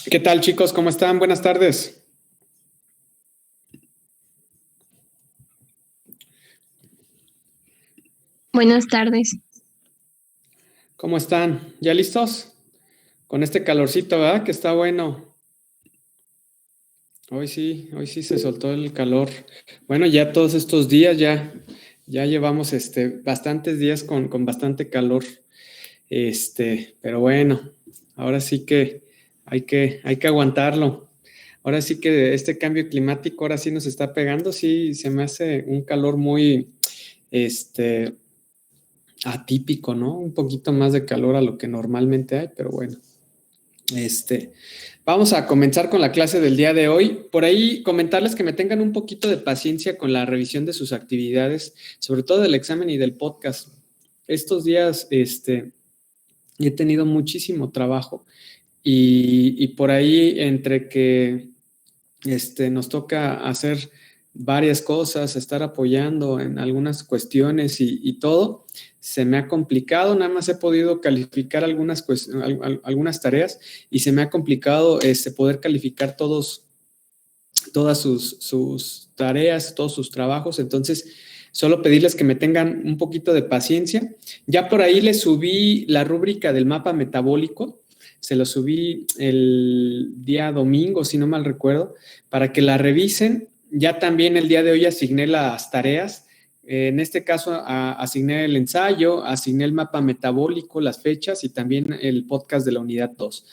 ¿Qué tal, chicos? ¿Cómo están? Buenas tardes. Buenas tardes. ¿Cómo están? ¿Ya listos? Con este calorcito, ¿verdad? Que está bueno. Hoy sí se soltó el calor. Bueno, ya todos estos días ya llevamos bastantes días con bastante calor. Pero bueno, ahora sí que hay que aguantarlo. Ahora sí que este cambio climático ahora sí nos está pegando. Sí, se me hace un calor muy, este, atípico, ¿no? Un poquito más de calor a lo que normalmente hay, pero bueno. Vamos a comenzar con la clase del día de hoy. Por ahí comentarles que me tengan un poquito de paciencia con la revisión de sus actividades, sobre todo del examen y del podcast. Estos días, he tenido muchísimo trabajo y por ahí entre que nos toca hacer varias cosas, estar apoyando en algunas cuestiones y todo. Se me ha complicado, nada más he podido calificar algunas tareas y se me ha complicado poder calificar todas sus tareas, todos sus trabajos. Entonces, solo pedirles que me tengan un poquito de paciencia. Ya por ahí les subí la rúbrica del mapa metabólico. Se lo subí el día domingo, si no mal recuerdo, para que la revisen. Ya también el día de hoy asigné las tareas. En este caso, asigné el ensayo, asigné el mapa metabólico, las fechas y también el podcast de la unidad 2.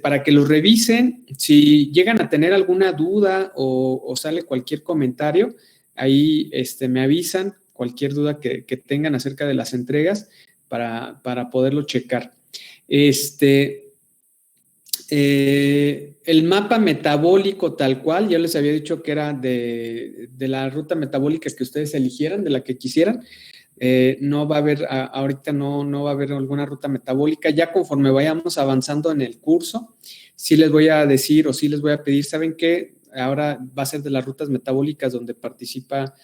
Para que los revisen. Si llegan a tener alguna duda o sale cualquier comentario, ahí me avisan cualquier duda que tengan acerca de las entregas para poderlo checar. El mapa metabólico tal cual, yo les había dicho que era de la ruta metabólica que ustedes eligieran, de la que quisieran. No va a haber, ahorita no va a haber alguna ruta metabólica. Ya conforme vayamos avanzando en el curso, sí les voy a decir o sí les voy a pedir, ¿saben qué? Ahora va a ser de las rutas metabólicas donde participa,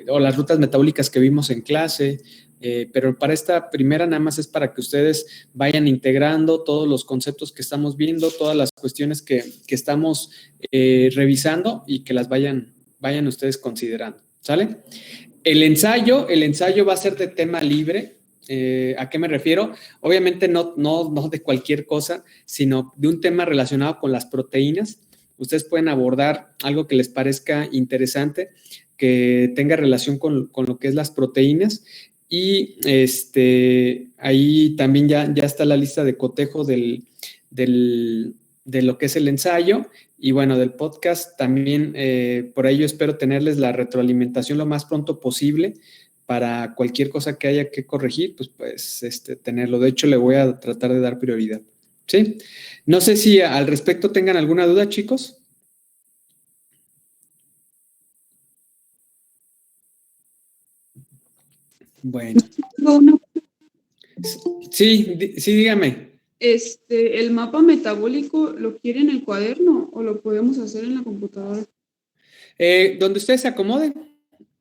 o las rutas metabólicas que vimos en clase. Pero para esta primera nada más es para que ustedes vayan integrando todos los conceptos que estamos viendo, todas las cuestiones que estamos revisando y que las vayan ustedes considerando. ¿Sale? El ensayo va a ser de tema libre. ¿A qué me refiero? Obviamente no de cualquier cosa, sino de un tema relacionado con las proteínas. Ustedes pueden abordar algo que les parezca interesante, que tenga relación con lo que es las proteínas. Y ahí también ya está la lista de cotejo de lo que es el ensayo. Y bueno, del podcast también, por ello espero tenerles la retroalimentación lo más pronto posible para cualquier cosa que haya que corregir, pues tenerlo. De hecho, le voy a tratar de dar prioridad. ¿Sí? No sé si al respecto tengan alguna duda, chicos. Bueno. Sí, dígame. ¿El mapa metabólico lo quiere en el cuaderno o lo podemos hacer en la computadora? Donde ustedes se acomoden.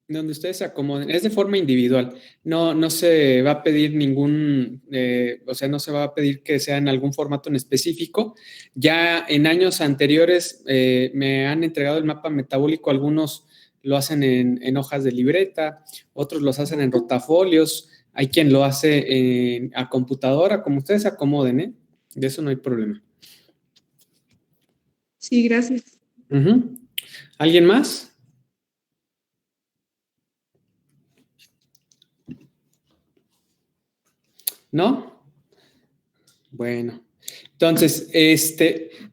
Donde ustedes se acomoden, es de forma individual, no se va a pedir no se va a pedir que sea en algún formato en específico. Ya en años anteriores me han entregado el mapa metabólico, algunos lo hacen en hojas de libreta, otros los hacen en rotafolios, hay quien lo hace a computadora, como ustedes se acomoden, ¿eh? De eso no hay problema. Sí, gracias. ¿Alguien más? ¿No? Bueno, entonces,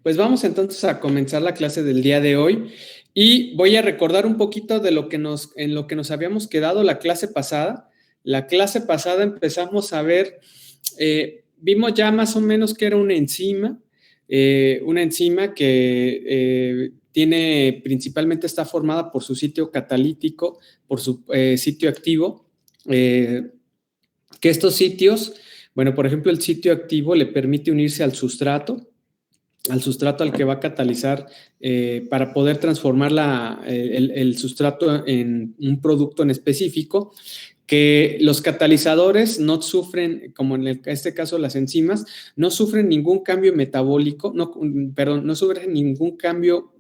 pues vamos entonces a comenzar la clase del día de hoy y voy a recordar un poquito de en lo que nos habíamos quedado la clase pasada. La clase pasada empezamos a ver, vimos ya más o menos que era una enzima que principalmente está formada por su sitio catalítico, por su sitio activo, que estos sitios, bueno, por ejemplo, el sitio activo le permite unirse al sustrato al que va a catalizar para poder transformar el sustrato en un producto en específico, que los catalizadores no sufren, como en este caso las enzimas, no sufren ningún cambio metabólico, no sufren ningún cambio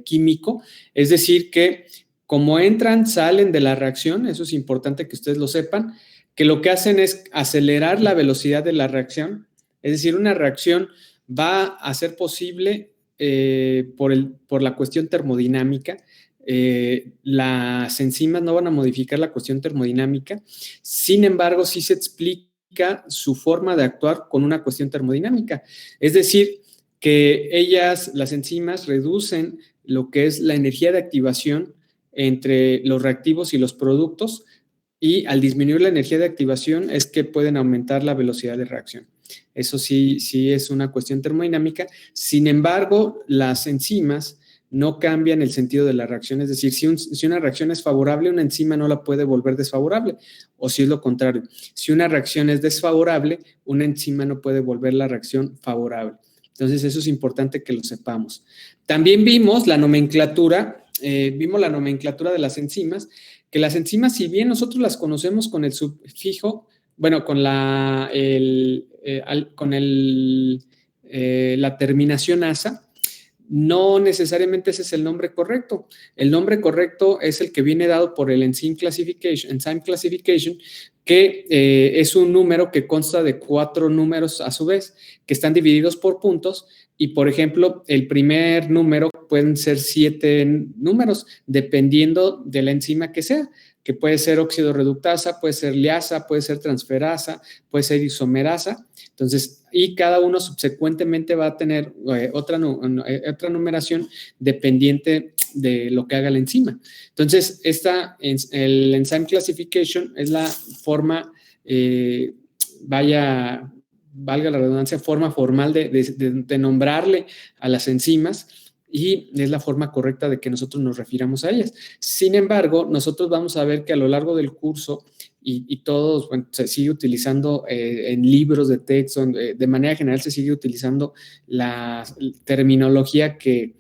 químico, es decir, que como entran, salen de la reacción, eso es importante que ustedes lo sepan, que lo que hacen es acelerar la velocidad de la reacción, es decir, una reacción va a ser posible por la cuestión termodinámica. Las enzimas no van a modificar la cuestión termodinámica, sin embargo, sí se explica su forma de actuar con una cuestión termodinámica. Es decir, que las enzimas, reducen lo que es la energía de activación entre los reactivos y los productos, y al disminuir la energía de activación es que pueden aumentar la velocidad de reacción. Eso sí es una cuestión termodinámica. Sin embargo, las enzimas no cambian el sentido de la reacción. Es decir, si una reacción es favorable, una enzima no la puede volver desfavorable. O si es lo contrario, si una reacción es desfavorable, una enzima no puede volver la reacción favorable. Entonces, eso es importante que lo sepamos. También vimos la nomenclatura de las enzimas, que las enzimas, si bien nosotros las conocemos con el sufijo, bueno, con la terminación asa, no necesariamente ese es el nombre correcto. El nombre correcto es el que viene dado por el Enzyme Classification, que es un número que consta de 4 números a su vez, que están divididos por puntos. Y, por ejemplo, el primer número pueden ser 7 números, dependiendo de la enzima que sea, que puede ser óxido reductasa, puede ser liasa, puede ser transferasa, puede ser isomerasa. Entonces, y cada uno subsecuentemente va a tener otra numeración dependiente de lo que haga la enzima. Entonces, el Enzyme Classification es la forma, valga la redundancia, forma formal de nombrarle a las enzimas, y es la forma correcta de que nosotros nos refiramos a ellas. Sin embargo, nosotros vamos a ver que a lo largo del curso y todos, bueno, se sigue utilizando en libros de texto, de manera general se sigue utilizando la terminología que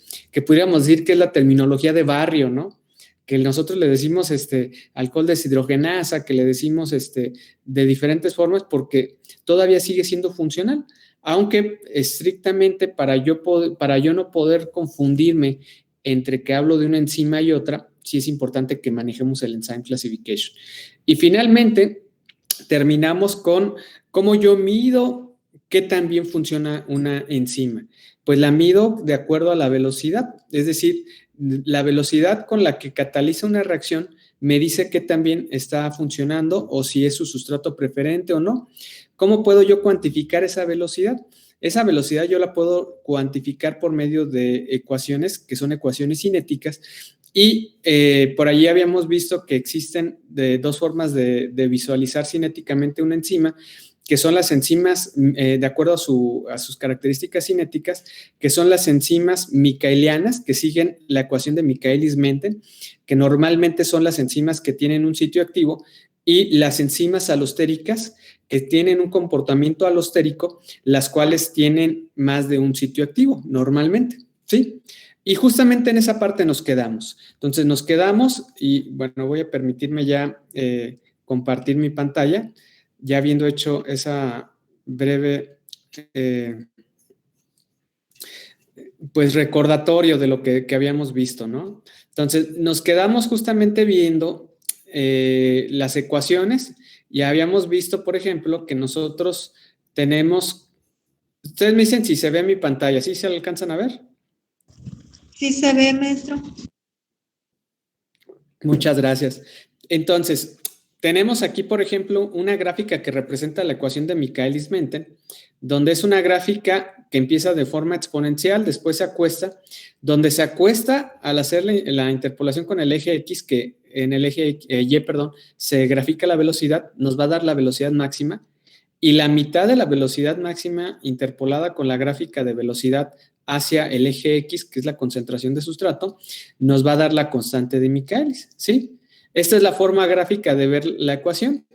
pudiéramos decir que es la terminología de barrio, ¿no? Que nosotros le decimos alcohol deshidrogenasa, que le decimos de diferentes formas, porque todavía sigue siendo funcional. Aunque estrictamente para yo no poder confundirme entre que hablo de una enzima y otra, sí es importante que manejemos el Enzyme Classification. Y finalmente, terminamos con cómo yo mido qué tan bien funciona una enzima. Pues la mido de acuerdo a la velocidad, es decir, la velocidad con la que cataliza una reacción me dice qué tan bien está funcionando o si es su sustrato preferente o no. ¿Cómo puedo yo cuantificar esa velocidad? Esa velocidad yo la puedo cuantificar por medio de ecuaciones, que son ecuaciones cinéticas, y por allí habíamos visto que existen dos formas de visualizar cinéticamente una enzima, que son las enzimas, de acuerdo a sus características cinéticas, que son las enzimas micaelianas, que siguen la ecuación de Michaelis-Menten, que normalmente son las enzimas que tienen un sitio activo, y las enzimas alostéricas, que tienen un comportamiento alostérico, las cuales tienen más de un sitio activo, normalmente, ¿sí? Y justamente en esa parte nos quedamos. Entonces nos quedamos y, bueno, voy a permitirme ya compartir mi pantalla, ya habiendo hecho esa breve pues recordatorio de lo que habíamos visto, ¿no? Entonces nos quedamos justamente viendo las ecuaciones. Ya habíamos visto, por ejemplo, que nosotros tenemos, ustedes me dicen si se ve mi pantalla, ¿sí se alcanzan a ver? Sí se ve, maestro. Muchas gracias. Entonces, tenemos aquí, por ejemplo, una gráfica que representa la ecuación de Michaelis-Menten, donde es una gráfica que empieza de forma exponencial, después se acuesta, donde se acuesta al hacer la interpolación con el eje X, que en el eje Y, se grafica la velocidad, nos va a dar la velocidad máxima, y la mitad de la velocidad máxima interpolada con la gráfica de velocidad hacia el eje X, que es la concentración de sustrato, nos va a dar la constante de Michaelis, ¿sí? Esta es la forma gráfica de ver la ecuación,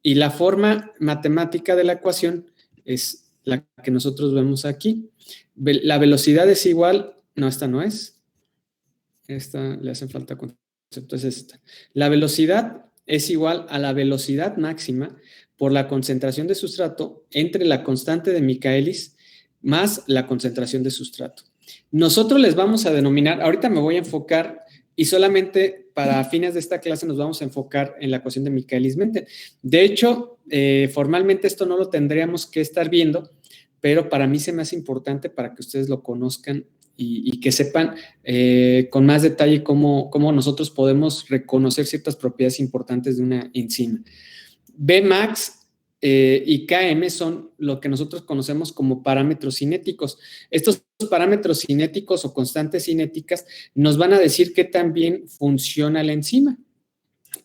y la forma matemática de la ecuación es la que nosotros vemos aquí. La velocidad es igual, no, esta no es, esta le hace falta concepto, es esta. La velocidad es igual a la velocidad máxima por la concentración de sustrato entre la constante de Michaelis más la concentración de sustrato. Nosotros les vamos a denominar, ahorita me voy a enfocar y solamente para fines de esta clase nos vamos a enfocar en la ecuación de Michaelis-Menten. De hecho, formalmente esto no lo tendríamos que estar viendo, pero para mí se me hace importante para que ustedes lo conozcan y que sepan con más detalle cómo nosotros podemos reconocer ciertas propiedades importantes de una enzima. Bmax y Km son lo que nosotros conocemos como parámetros cinéticos. Estos parámetros cinéticos o constantes cinéticas nos van a decir qué tan bien funciona la enzima.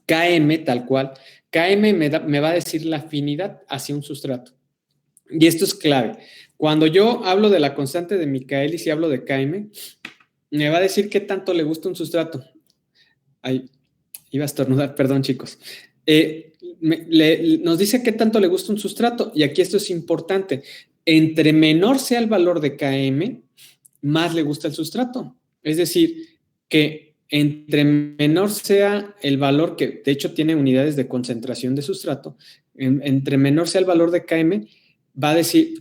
Km, tal cual. Km me va a decir la afinidad hacia un sustrato. Y esto es clave. Cuando yo hablo de la constante de Michaelis y hablo de Km, me va a decir qué tanto le gusta un sustrato. Ay, iba a estornudar, perdón, chicos. Nos dice qué tanto le gusta un sustrato, y aquí esto es importante. Entre menor sea el valor de Km, más le gusta el sustrato. Es decir, que entre menor sea el valor, que de hecho tiene unidades de concentración de sustrato, entre menor sea el valor de Km,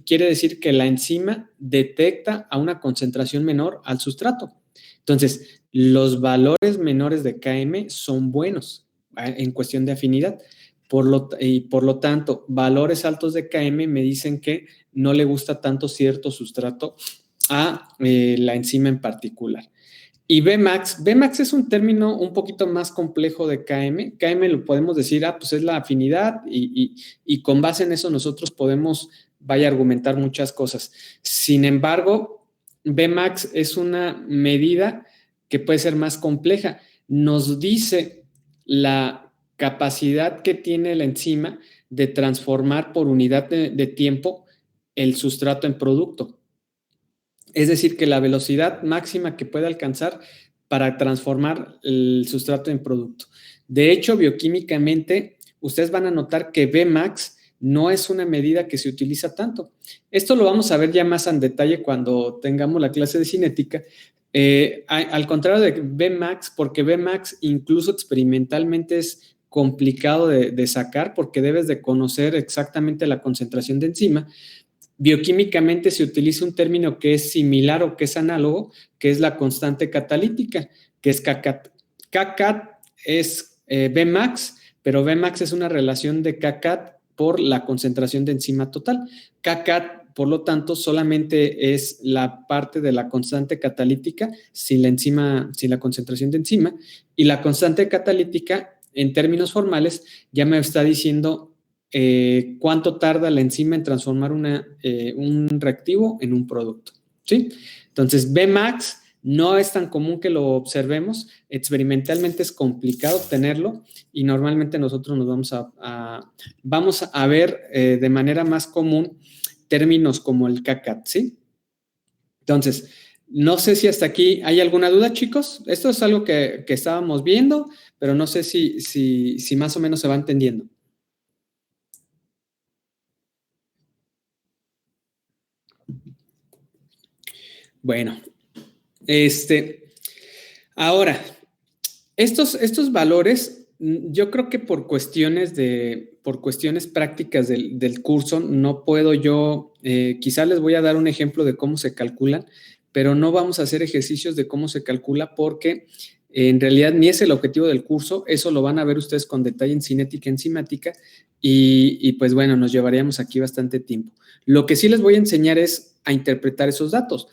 quiere decir que la enzima detecta a una concentración menor al sustrato. Entonces, los valores menores de Km son buenos en cuestión de afinidad. Por lo tanto, valores altos de Km me dicen que no le gusta tanto cierto sustrato a la enzima en particular. Y Bmax es un término un poquito más complejo de Km. Km lo podemos decir, pues es la afinidad y con base en eso nosotros podemos, argumentar muchas cosas. Sin embargo, Bmax es una medida que puede ser más compleja. Nos dice la capacidad que tiene la enzima de transformar por unidad de tiempo el sustrato en producto. Es decir, que la velocidad máxima que puede alcanzar para transformar el sustrato en producto. De hecho, bioquímicamente, ustedes van a notar que Bmax no es una medida que se utiliza tanto. Esto lo vamos a ver ya más en detalle cuando tengamos la clase de cinética. Al contrario de Bmax, porque Bmax incluso experimentalmente es complicado de sacar porque debes de conocer exactamente la concentración de enzima. Bioquímicamente se utiliza un término que es similar o que es análogo, que es la constante catalítica, que es Kcat. Kcat es Bmax, pero Bmax es una relación de Kcat por la concentración de enzima total. Kcat, por lo tanto, solamente es la parte de la constante catalítica sin la concentración de enzima, y la constante catalítica, en términos formales, ya me está diciendo cuánto tarda la enzima en transformar un reactivo en un producto, ¿sí? Entonces, Bmax no es tan común que lo observemos, experimentalmente es complicado obtenerlo y normalmente nosotros nos vamos a ver de manera más común términos como el Kcat, ¿sí? Entonces, no sé si hasta aquí hay alguna duda, chicos. Esto es algo que estábamos viendo, pero no sé si más o menos se va entendiendo. Bueno, ahora, estos valores, yo creo que por cuestiones prácticas del curso, no puedo yo, quizás les voy a dar un ejemplo de cómo se calculan, pero no vamos a hacer ejercicios de cómo se calcula porque en realidad ni es el objetivo del curso, eso lo van a ver ustedes con detalle en cinética enzimática y pues bueno, nos llevaríamos aquí bastante tiempo. Lo que sí les voy a enseñar es a interpretar esos datos.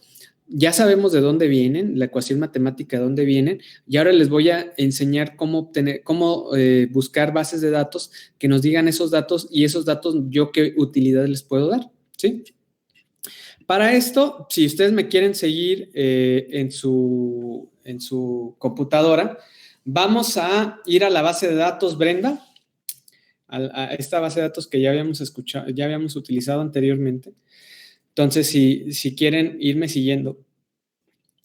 Ya sabemos de dónde vienen, la ecuación matemática de dónde vienen, y ahora les voy a enseñar cómo buscar bases de datos que nos digan esos datos y esos datos yo qué utilidad les puedo dar, ¿sí? Para esto, si ustedes me quieren seguir en su computadora, vamos a ir a la base de datos Brenda, a esta base de datos que ya habíamos utilizado anteriormente. Entonces, si quieren irme siguiendo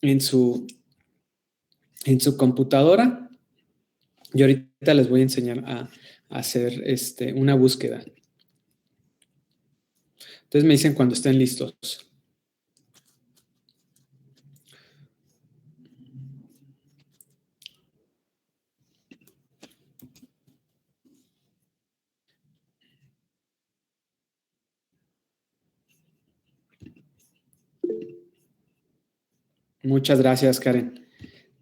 en su computadora, yo ahorita les voy a enseñar a hacer una búsqueda. Entonces me dicen cuando estén listos. Muchas gracias, Karen.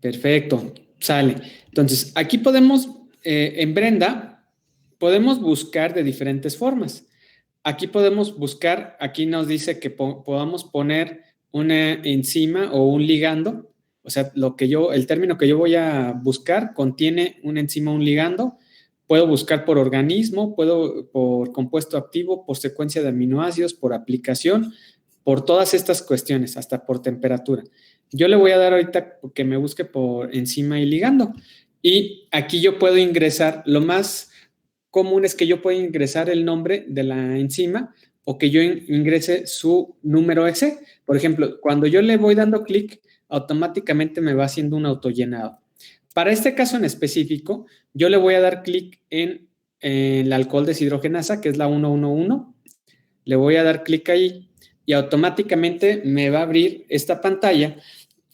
Perfecto, sale. Entonces, aquí podemos, en Brenda, podemos buscar de diferentes formas. Aquí podemos buscar, aquí nos dice que podamos poner una enzima o un ligando. O sea, el término que yo voy a buscar contiene una enzima o un ligando. Puedo buscar por organismo, puedo por compuesto activo, por secuencia de aminoácidos, por aplicación, por todas estas cuestiones, hasta por temperatura. Yo le voy a dar ahorita que me busque por enzima y ligando. Y aquí yo puedo ingresar, lo más común es que yo pueda ingresar el nombre de la enzima o que yo ingrese su número S. Por ejemplo, cuando yo le voy dando clic, automáticamente me va haciendo un autollenado. Para este caso en específico, yo le voy a dar clic en el alcohol deshidrogenasa, que es la 111. Le voy a dar clic ahí y automáticamente me va a abrir esta pantalla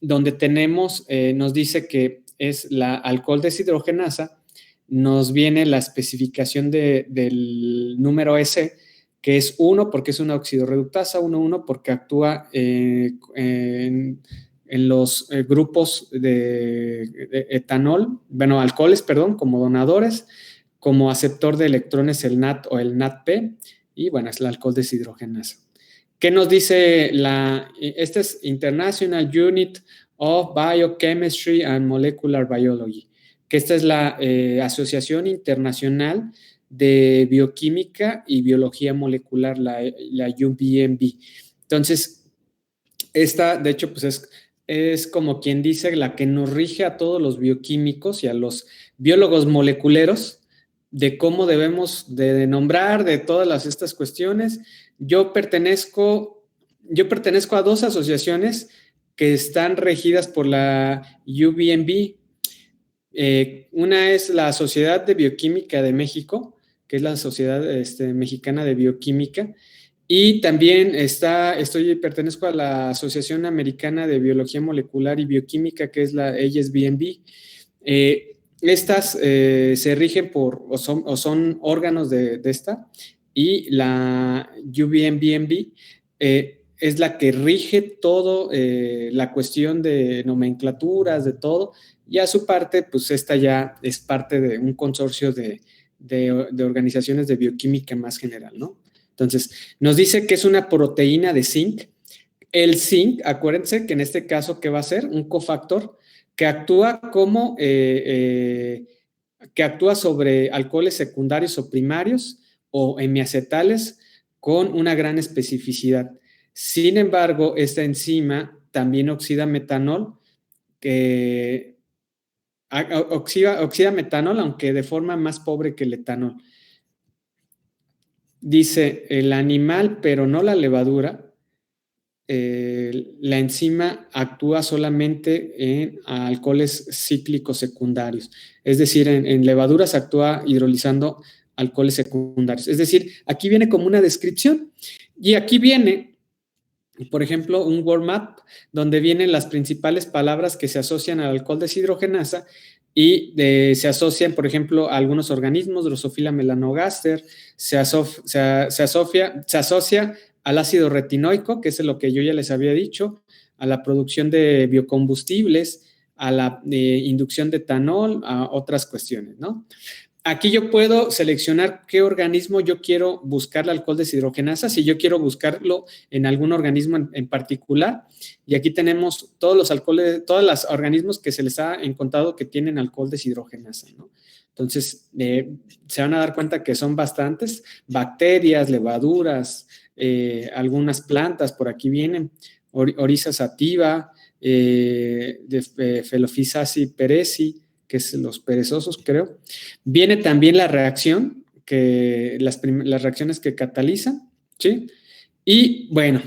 donde tenemos, nos dice que es la alcohol deshidrogenasa, nos viene la especificación del número S, que es 1 porque es una oxidorreductasa, 1,1 porque actúa en los grupos de etanol, bueno, alcoholes, perdón, como donadores, como aceptor de electrones el NAT o el NADP, y bueno, es la alcohol deshidrogenasa. ¿Qué nos dice este es International Unit of Biochemistry and Molecular Biology, que esta es la Asociación Internacional de Bioquímica y Biología Molecular, la UBMB. Entonces, esta, de hecho, pues es como quien dice la que nos rige a todos los bioquímicos y a los biólogos moleculeros de cómo debemos de nombrar, de todas estas cuestiones. Yo pertenezco a 2 asociaciones que están regidas por la UBMB. Una es la Sociedad de Bioquímica de México, que es la Sociedad Mexicana de Bioquímica, y también pertenezco a la Asociación Americana de Biología Molecular y Bioquímica, que es la ASBMB. Estas se rigen o son órganos de esta, y la UBMB es la que rige todo, la cuestión de nomenclaturas, de todo, y a su parte, pues esta ya es parte de un consorcio de organizaciones de bioquímica más general, ¿no? Entonces, nos dice que es una proteína de zinc. El zinc, acuérdense que en este caso, ¿qué va a ser? Un cofactor que actúa que actúa sobre alcoholes secundarios o primarios o hemiacetales con una gran especificidad. Sin embargo, esta enzima también oxida metanol, que oxida metanol, aunque de forma más pobre que el etanol. Dice el animal, pero no la levadura. La enzima actúa solamente en alcoholes cíclicos secundarios. Es decir, en levaduras actúa hidrolizando alcoholes secundarios. Es decir, aquí viene como una descripción. Y aquí viene, por ejemplo, un word map donde vienen las principales palabras que se asocian al alcohol deshidrogenasa y se asocian, por ejemplo, a algunos organismos, Drosophila melanogaster, se asocia al ácido retinoico, que es lo que yo ya les había dicho, a la producción de biocombustibles, a la inducción de etanol, a otras cuestiones, ¿no? Aquí yo puedo seleccionar qué organismo yo quiero buscar el alcohol deshidrogenasa, si yo quiero buscarlo en algún organismo en particular. Y aquí tenemos todos los organismos que se les ha encontrado que tienen alcohol deshidrogenasa, ¿no? Entonces, se van a dar cuenta que son bastantes: bacterias, levaduras, algunas plantas, por aquí vienen, Oryza sativa, de Felophysaceae perezi, que es los perezosos, creo. Viene también la reacción, las reacciones que catalizan, ¿sí? Y bueno,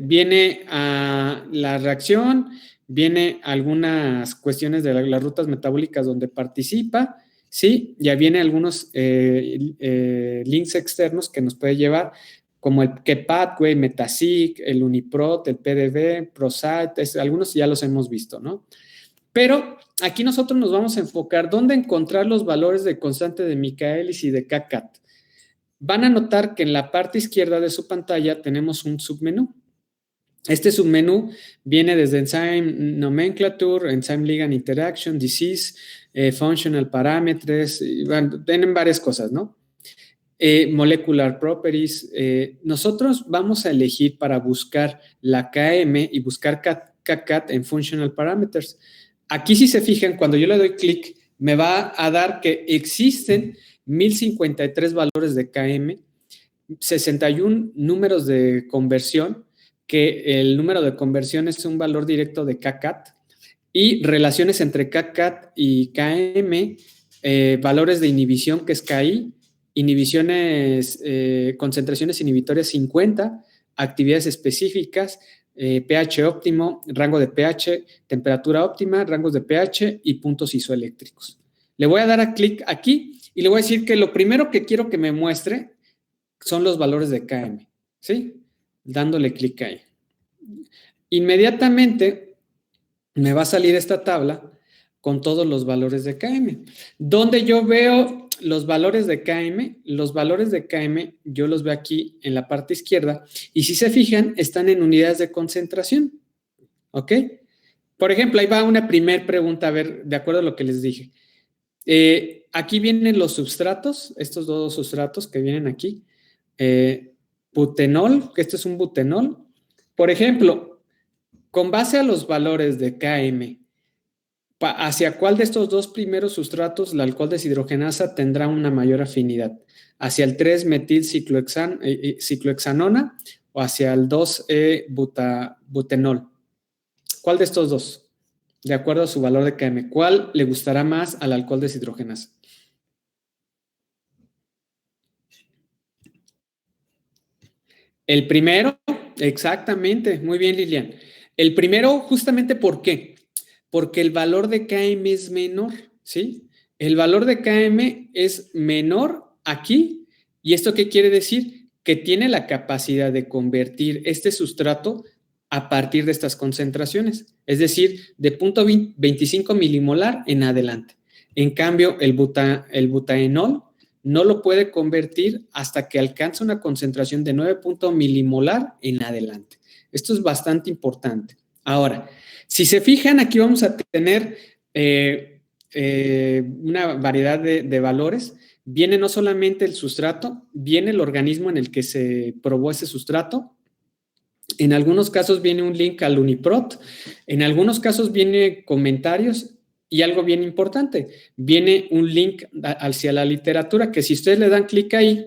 viene a la reacción, viene algunas cuestiones de las rutas metabólicas donde participa, ¿sí? Ya viene algunos links externos que nos puede llevar, como el K-Pathway, Metaseq, el Uniprot, el PDB, ProSite, algunos ya los hemos visto, ¿no? Pero aquí nosotros nos vamos a enfocar dónde encontrar los valores de constante de Michaelis y de KCAT. Van a notar que en la parte izquierda de su pantalla tenemos un submenú. Este submenú viene desde Enzyme Nomenclature, Enzyme Ligand Interaction, Disease, Functional Parameters, bueno, tienen varias cosas, ¿no? Molecular Properties. Nosotros vamos a elegir para buscar la KM y buscar KCAT en Functional Parameters. Aquí, si se fijan, cuando yo le doy clic, me va a dar que existen 1053 valores de KM, 61 números de conversión, que el número de conversión es un valor directo de KCAT, y relaciones entre KCAT y KM, valores de inhibición, que es KI, inhibiciones, concentraciones inhibitorias 50, actividades específicas, pH óptimo, rango de pH, temperatura óptima, rangos de pH y puntos isoeléctricos. Le voy a dar a clic aquí y le voy a decir que lo primero que quiero que me muestre son los valores de KM, ¿sí? Dándole clic ahí. Inmediatamente me va a salir esta tabla con todos los valores de KM. Donde yo veo los valores de KM yo los veo aquí en la parte izquierda y si se fijan, están en unidades de concentración, ¿ok? Por ejemplo, ahí va una primera pregunta, a ver, de acuerdo a lo que les dije. Aquí vienen los substratos, estos dos substratos que vienen aquí. Butenol, que esto es un butenol. Por ejemplo, con base a los valores de KM, ¿hacia cuál de estos dos primeros sustratos la alcohol deshidrogenasa tendrá una mayor afinidad? ¿Hacia el 3-metil-ciclohexanona o hacia el 2-butenol? ¿Cuál de estos dos? De acuerdo a su valor de KM, ¿cuál le gustará más al alcohol deshidrogenasa? El primero, exactamente, muy bien, Lilian. El primero, justamente, ¿por qué? Porque el valor de KM es menor, ¿sí? El valor de KM es menor aquí, ¿y esto qué quiere decir? Que tiene la capacidad de convertir este sustrato a partir de estas concentraciones, es decir, de 0.25 milimolar en adelante. En cambio, el butaenol no lo puede convertir hasta que alcanza una concentración de 9 milimolar en adelante. Esto es bastante importante. Ahora, si se fijan, aquí vamos a tener una variedad de valores. Viene no solamente el sustrato, viene el organismo en el que se probó ese sustrato. En algunos casos viene un link al UniProt, en algunos casos viene comentarios y algo bien importante, viene un link hacia la literatura que si ustedes le dan clic ahí,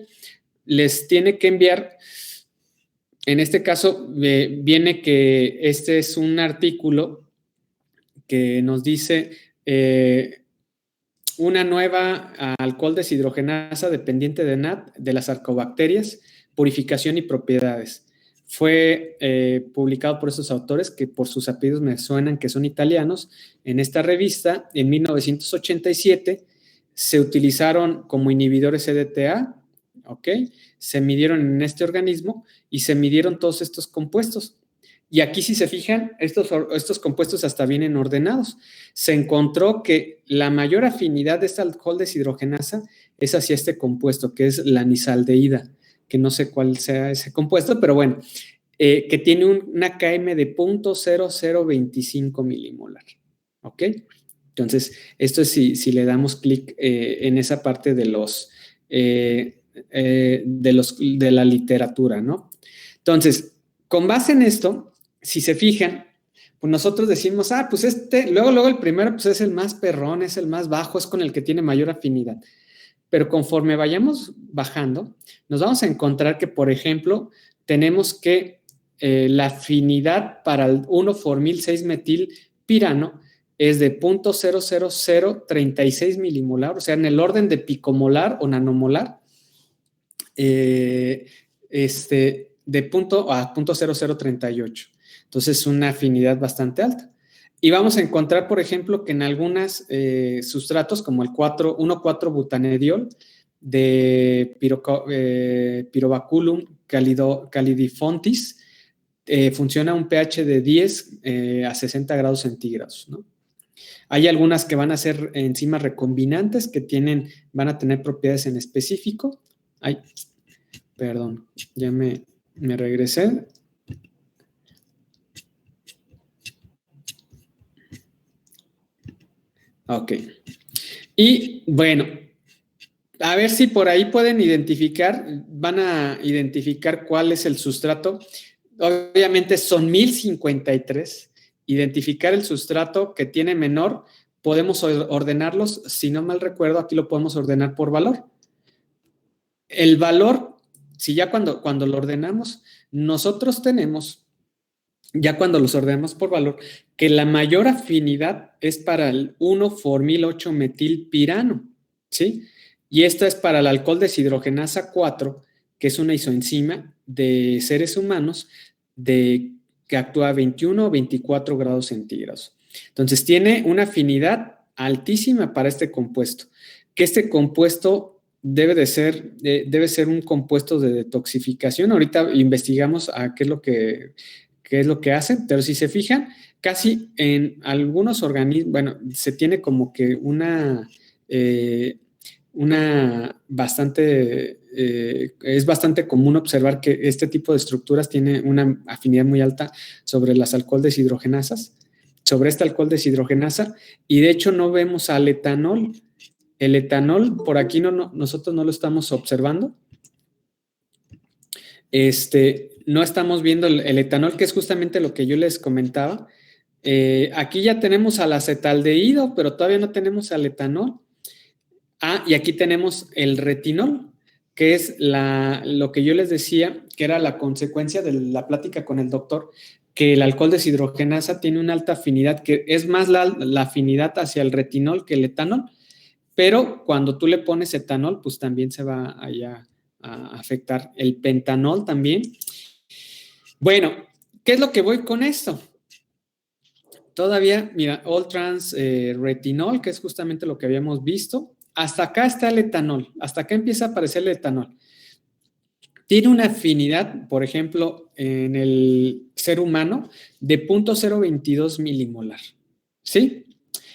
les tiene que enviar, en este caso viene que este es un artículo que nos dice una nueva alcohol deshidrogenasa dependiente de NAD de las arcobacterias, purificación y propiedades. Fue publicado por esos autores que por sus apellidos me suenan que son italianos. En esta revista, en 1987, se utilizaron como inhibidores EDTA, ¿ok? Se midieron en este organismo y se midieron todos estos compuestos. Y aquí, si se fijan, estos compuestos hasta vienen ordenados. Se encontró que la mayor afinidad de esta alcohol deshidrogenasa es hacia este compuesto, que es la nisaldehida, que no sé cuál sea ese compuesto, pero bueno, que tiene una KM de 0.0025 milimolar. ¿Ok? Entonces, esto es si le damos clic en esa parte de la literatura, ¿no? Entonces, con base en esto, si se fijan, pues nosotros decimos, pues luego el primero pues es el más perrón, es el más bajo, es con el que tiene mayor afinidad. Pero conforme vayamos bajando, nos vamos a encontrar que, por ejemplo, tenemos que la afinidad para el 1-formil-6-metilpirano es de 0.00036 milimolar, o sea, en el orden de picomolar o nanomolar, de 0.0038. Entonces, una afinidad bastante alta. Y vamos a encontrar, por ejemplo, que en algunos sustratos, como el 1,4-butanediol de Pyrobaculum calidifontis, funciona a un pH de 10 a 60 grados centígrados, ¿no? Hay algunas que van a ser enzimas recombinantes que van a tener propiedades en específico. Perdón, ya me regresé. Ok. Y bueno, a ver si por ahí pueden identificar, van a identificar cuál es el sustrato. Obviamente son 1053. Identificar el sustrato que tiene menor, podemos ordenarlos, si no mal recuerdo, aquí lo podemos ordenar por valor. El valor, si ya cuando lo ordenamos, nosotros tenemos, ya cuando los ordenamos por valor, que la mayor afinidad es para el 1-formil-8-metilpirano, ¿sí? Y esta es para el alcohol deshidrogenasa 4, que es una isoenzima de seres humanos que actúa a 21 o 24 grados centígrados. Entonces, tiene una afinidad altísima para este compuesto, que este compuesto debe ser un compuesto de detoxificación. Ahorita investigamos a qué es lo que hacen, pero si se fijan, casi en algunos organismos, bueno, se tiene como que es bastante común observar que este tipo de estructuras tiene una afinidad muy alta sobre las alcohol deshidrogenasas, sobre esta alcohol deshidrogenasa, y de hecho no vemos al etanol. El etanol, por aquí nosotros no lo estamos observando. No estamos viendo el etanol, que es justamente lo que yo les comentaba. Aquí ya tenemos al acetaldehído, pero todavía no tenemos al etanol. Y aquí tenemos el retinol, que es lo que yo les decía, que era la consecuencia de la plática con el doctor, que el alcohol deshidrogenasa tiene una alta afinidad, que es más la afinidad hacia el retinol que el etanol, pero cuando tú le pones etanol, pues también se va allá a afectar el pentanol también. Bueno, ¿qué es lo que voy con esto? Todavía, mira, all trans retinol, que es justamente lo que habíamos visto. Hasta acá está el etanol, hasta acá empieza a aparecer el etanol. Tiene una afinidad, por ejemplo, en el ser humano de 0.022 milimolar, ¿sí?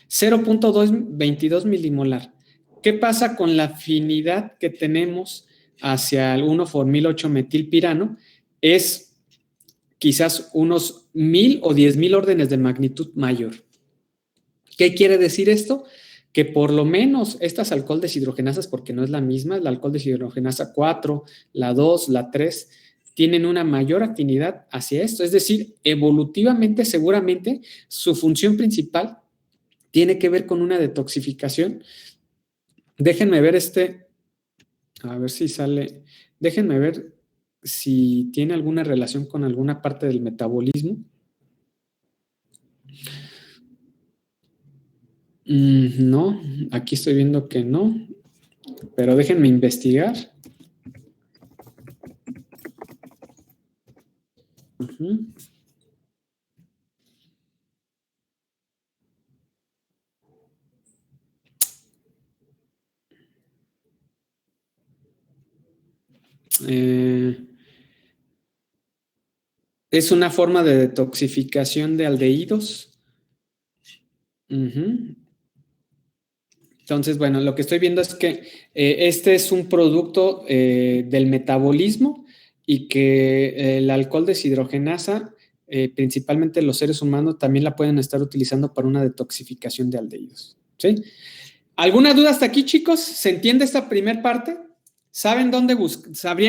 0.22 milimolar. ¿Qué pasa con la afinidad que tenemos hacia el 1-formil-8-metilpirano? Es quizás unos 1000 o 10,000 órdenes de magnitud mayor. ¿Qué quiere decir esto? Que por lo menos estas alcohol deshidrogenasas, porque no es la misma, la alcohol deshidrogenasa 4, la 2, la 3, tienen una mayor afinidad hacia esto. Es decir, evolutivamente, seguramente, su función principal tiene que ver con una detoxificación. Déjenme ver a ver si sale, déjenme ver si tiene alguna relación con alguna parte del metabolismo. No, aquí estoy viendo que no, pero déjenme investigar. Es una forma de detoxificación de aldehídos. Entonces, bueno, lo que estoy viendo es que este es un producto del metabolismo y que el alcohol deshidrogenasa, principalmente los seres humanos, también la pueden estar utilizando para una detoxificación de aldehídos. ¿Sí? ¿Alguna duda hasta aquí, chicos? ¿Se entiende esta primera parte? ¿Sabrían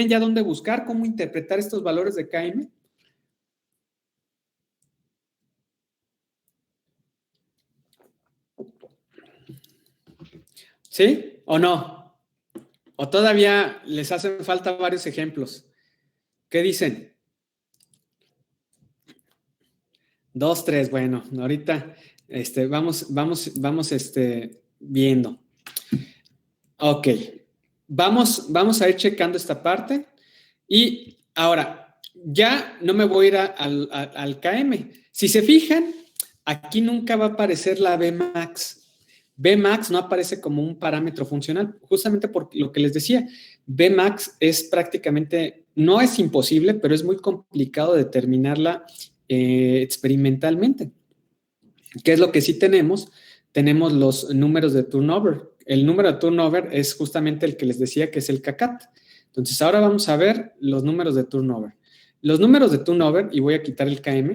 ya dónde buscar, cómo interpretar estos valores de Km? ¿Sí o no? ¿O todavía les hacen falta varios ejemplos? ¿Qué dicen? 2, 3, bueno, ahorita vamos viendo. Ok, vamos a ir checando esta parte y ahora ya no me voy a ir al KM. Si se fijan, aquí nunca va a aparecer la Bmax. Bmax no aparece como un parámetro funcional, justamente por lo que les decía. Bmax es prácticamente, no es imposible, pero es muy complicado determinarla experimentalmente. ¿Qué es lo que sí tenemos? Tenemos los números de turnover. El número de turnover es justamente el que les decía que es el CACAT. Entonces, ahora vamos a ver los números de turnover. Los números de turnover, y voy a quitar el KM,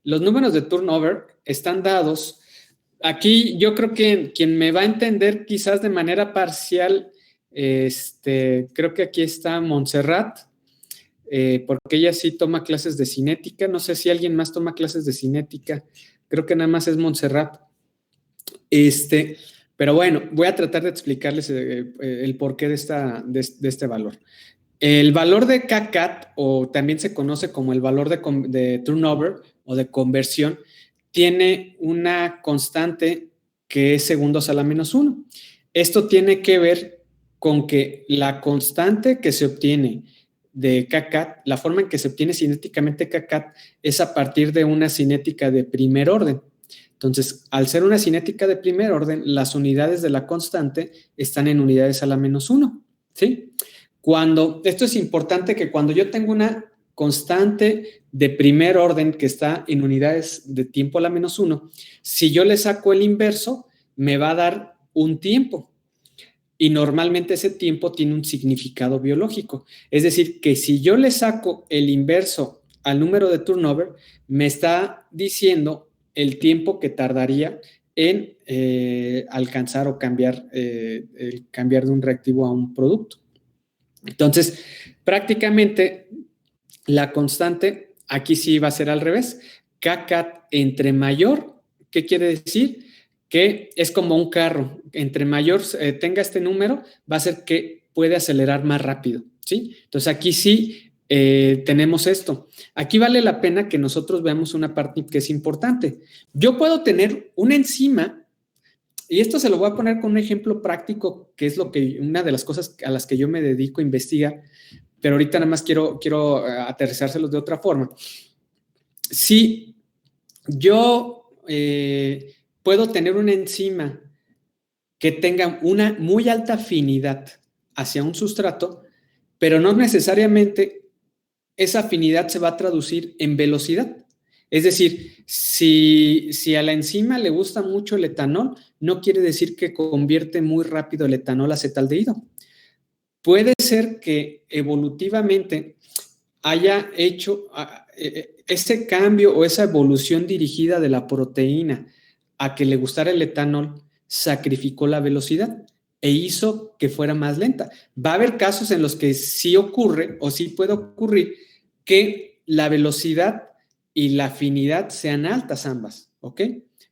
los números de turnover están dados Aquí yo creo que quien me va a entender quizás de manera parcial, creo que aquí está Montserrat, porque ella sí toma clases de cinética. No sé si alguien más toma clases de cinética. Creo que nada más es Montserrat. Pero bueno, voy a tratar de explicarles el porqué de este valor. El valor de CACAT, o también se conoce como el valor de turnover o de conversión, tiene una constante que es segundos a la -1. Esto tiene que ver con que la constante que se obtiene de CACAT, la forma en que se obtiene cinéticamente CACAT es a partir de una cinética de primer orden. Entonces, al ser una cinética de primer orden, las unidades de la constante están en unidades a la -1, ¿sí? Esto es importante, que cuando yo tengo una constante de primer orden que está en unidades de tiempo a la -1, si yo le saco el inverso, me va a dar un tiempo. Y normalmente ese tiempo tiene un significado biológico. Es decir, que si yo le saco el inverso al número de turnover, me está diciendo el tiempo que tardaría en alcanzar o cambiar de un reactivo a un producto. Entonces, prácticamente la constante aquí sí va a ser al revés. CACAT entre mayor, ¿qué quiere decir? Que es como un carro. Entre mayor tenga este número, va a ser que puede acelerar más rápido, ¿sí? Entonces, aquí sí tenemos esto. Aquí vale la pena que nosotros veamos una parte que es importante. Yo puedo tener una enzima, y esto se lo voy a poner con un ejemplo práctico, que es una de las cosas a las que yo me dedico a investigar, pero ahorita nada más quiero aterrizárselos de otra forma. Si yo puedo tener una enzima que tenga una muy alta afinidad hacia un sustrato, pero no necesariamente esa afinidad se va a traducir en velocidad. Es decir, si a la enzima le gusta mucho el etanol, no quiere decir que convierte muy rápido el etanol a acetaldehído. Puede ser que evolutivamente haya hecho ese cambio o esa evolución dirigida de la proteína a que le gustara el etanol, sacrificó la velocidad e hizo que fuera más lenta. Va a haber casos en los que sí ocurre o sí puede ocurrir que la velocidad y la afinidad sean altas ambas, ¿ok?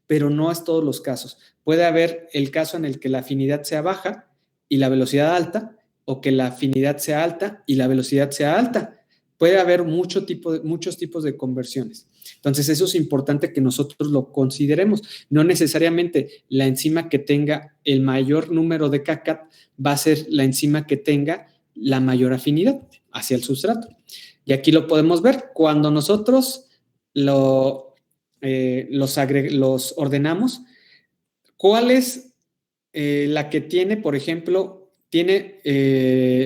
Pero no es todos los casos. Puede haber el caso en el que la afinidad sea baja y la velocidad alta, o que la afinidad sea alta y la velocidad sea alta. Puede haber muchos tipos de conversiones. Entonces, eso es importante que nosotros lo consideremos. No necesariamente la enzima que tenga el mayor número de CACAT va a ser la enzima que tenga la mayor afinidad hacia el sustrato. Y aquí lo podemos ver. Cuando nosotros los ordenamos, ¿cuál es la que tiene, por ejemplo, tiene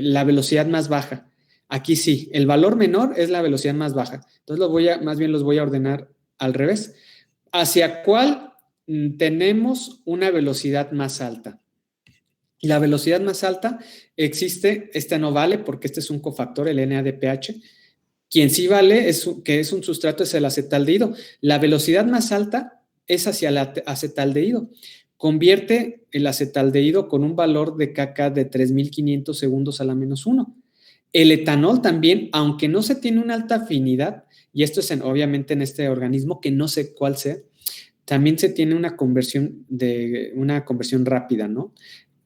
la velocidad más baja? Aquí sí, el valor menor es la velocidad más baja. Entonces, más bien los voy a ordenar al revés. ¿Hacia cuál tenemos una velocidad más alta? La velocidad más alta existe, esta no vale porque este es un cofactor, el NADPH. Quien sí vale, que es un sustrato, es el acetaldehído. La velocidad más alta es hacia el acetaldehído. Convierte el acetaldehído con un valor de CACAT de 3.500 segundos a la -1. El etanol también, aunque no se tiene una alta afinidad, y esto es obviamente en este organismo que no sé cuál sea, también se tiene una conversión rápida, ¿no?